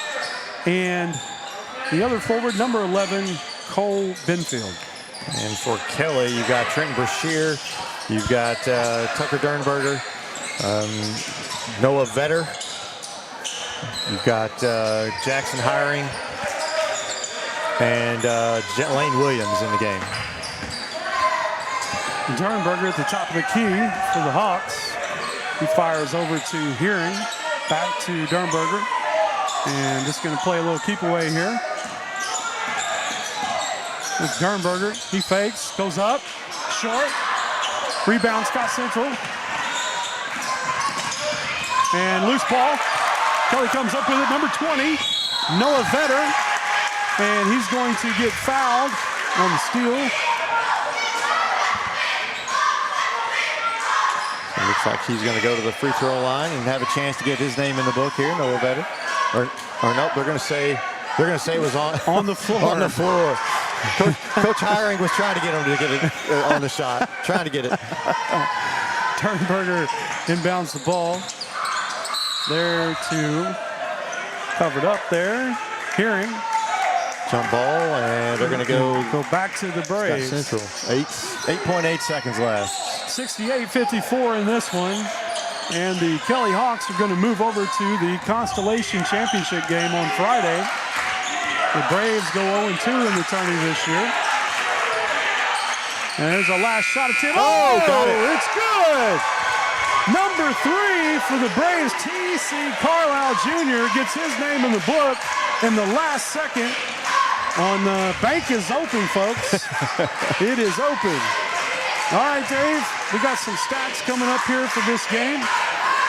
And the other forward, number 11, Cole Benfield. And for Kelly, you've got Trenton Brashear, you've got Tucker Dernberger, Noah Vetter, you've got Jackson Hiring, and Lane Williams in the game. Dernberger at the top of the key for the Hawks. He fires over to Hearing, back to Dernberger, and just going to play a little keep away here. It's Dernberger, he fakes, goes up, short, rebound Scott Central. And loose ball, Kelly comes up with it, number 20, Noah Vetter, and he's going to get fouled on the steal. It looks like he's going to go to the free throw line and have a chance to get his name in the book here, Noah Vetter. Or nope, they're going to say it was on the floor. On the floor. Coach Hiring was trying to get him to get it on the shot, trying to get it. Dernberger inbounds the ball. There to covered up there. Hearing. Jump ball, and they're going to go back to the Braves. Central. 8.8 seconds left. 68-54 in this one. And the Kelly Hawks are going to move over to the Constellation Championship game on Friday. The Braves go 0-2 in the tourney this year. And there's a last shot attempt. Oh, got it. It's good. Number 3 for the Braves, T.C. Carlisle Jr. gets his name in the book in the last second. On the bank is open, folks. It is open. All right, Dave, we got some stats coming up here for this game.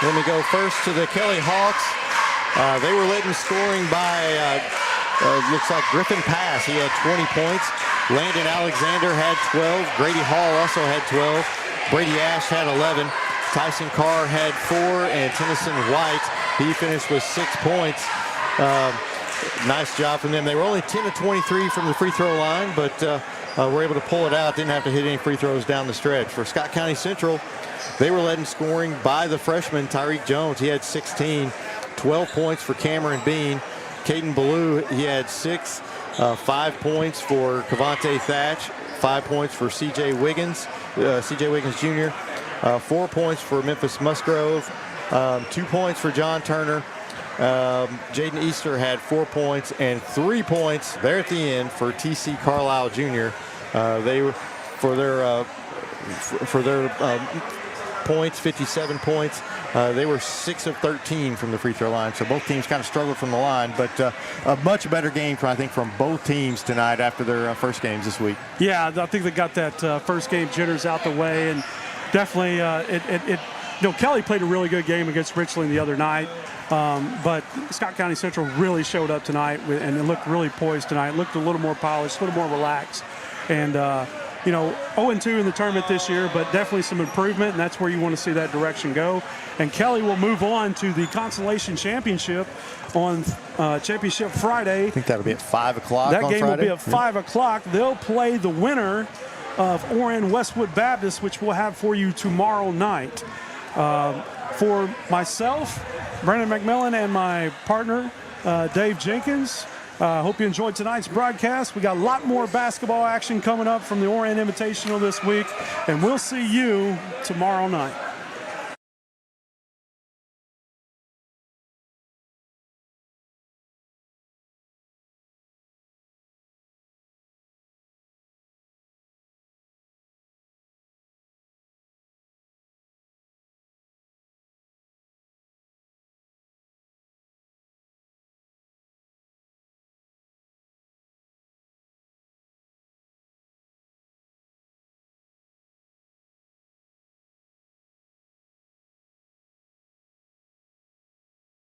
Let me go first to the Kelly Hawks. They were led in scoring by, looks like Griffin Pass. He had 20 points. Landon Alexander had 12. Grady Hall also had 12. Brady Ash had 11. Tyson Carr had 4. And Tennyson White, he finished with 6 points. Nice job from them. They were only 10 of 23 from the free throw line, but were able to pull it out. Didn't have to hit any free throws down the stretch. For Scott County Central, they were led in scoring by the freshman Tyreek Jones. He had 16. 12 points for Cameron Bean. Caden Ballou, he had 6. 5 points for Cavante Thatch. 5 points for C.J. Wiggins Jr. 4 points for Memphis Musgrove. 2 points for John Turner. Jaden Easter had 4 points and 3 points there at the end for T.C. Carlisle Jr. They were for their points, 57 points. They were 6 of 13 from the free throw line, so both teams kind of struggled from the line, but a much better game, I think, from both teams tonight after their first games this week. Yeah, I think they got that first game jitters out the way, and definitely Kelly played a really good game against Richland the other night. But Scott County Central really showed up tonight, and it looked really poised tonight. It looked a little more polished, a little more relaxed. And, 0-2 in the tournament this year, but definitely some improvement, and that's where you want to see that direction go. And Kelly will move on to the Consolation Championship on Championship Friday. I think that'll be at 5 o'clock That on game Friday. will be at 5 o'clock. They'll play the winner of Oran Westwood Baptist, which we'll have for you tomorrow night. For myself, Brandon McMillan, and my partner, Dave Jenkins, hope you enjoyed tonight's broadcast. We got a lot more basketball action coming up from the Oran Invitational this week, and we'll see you tomorrow night.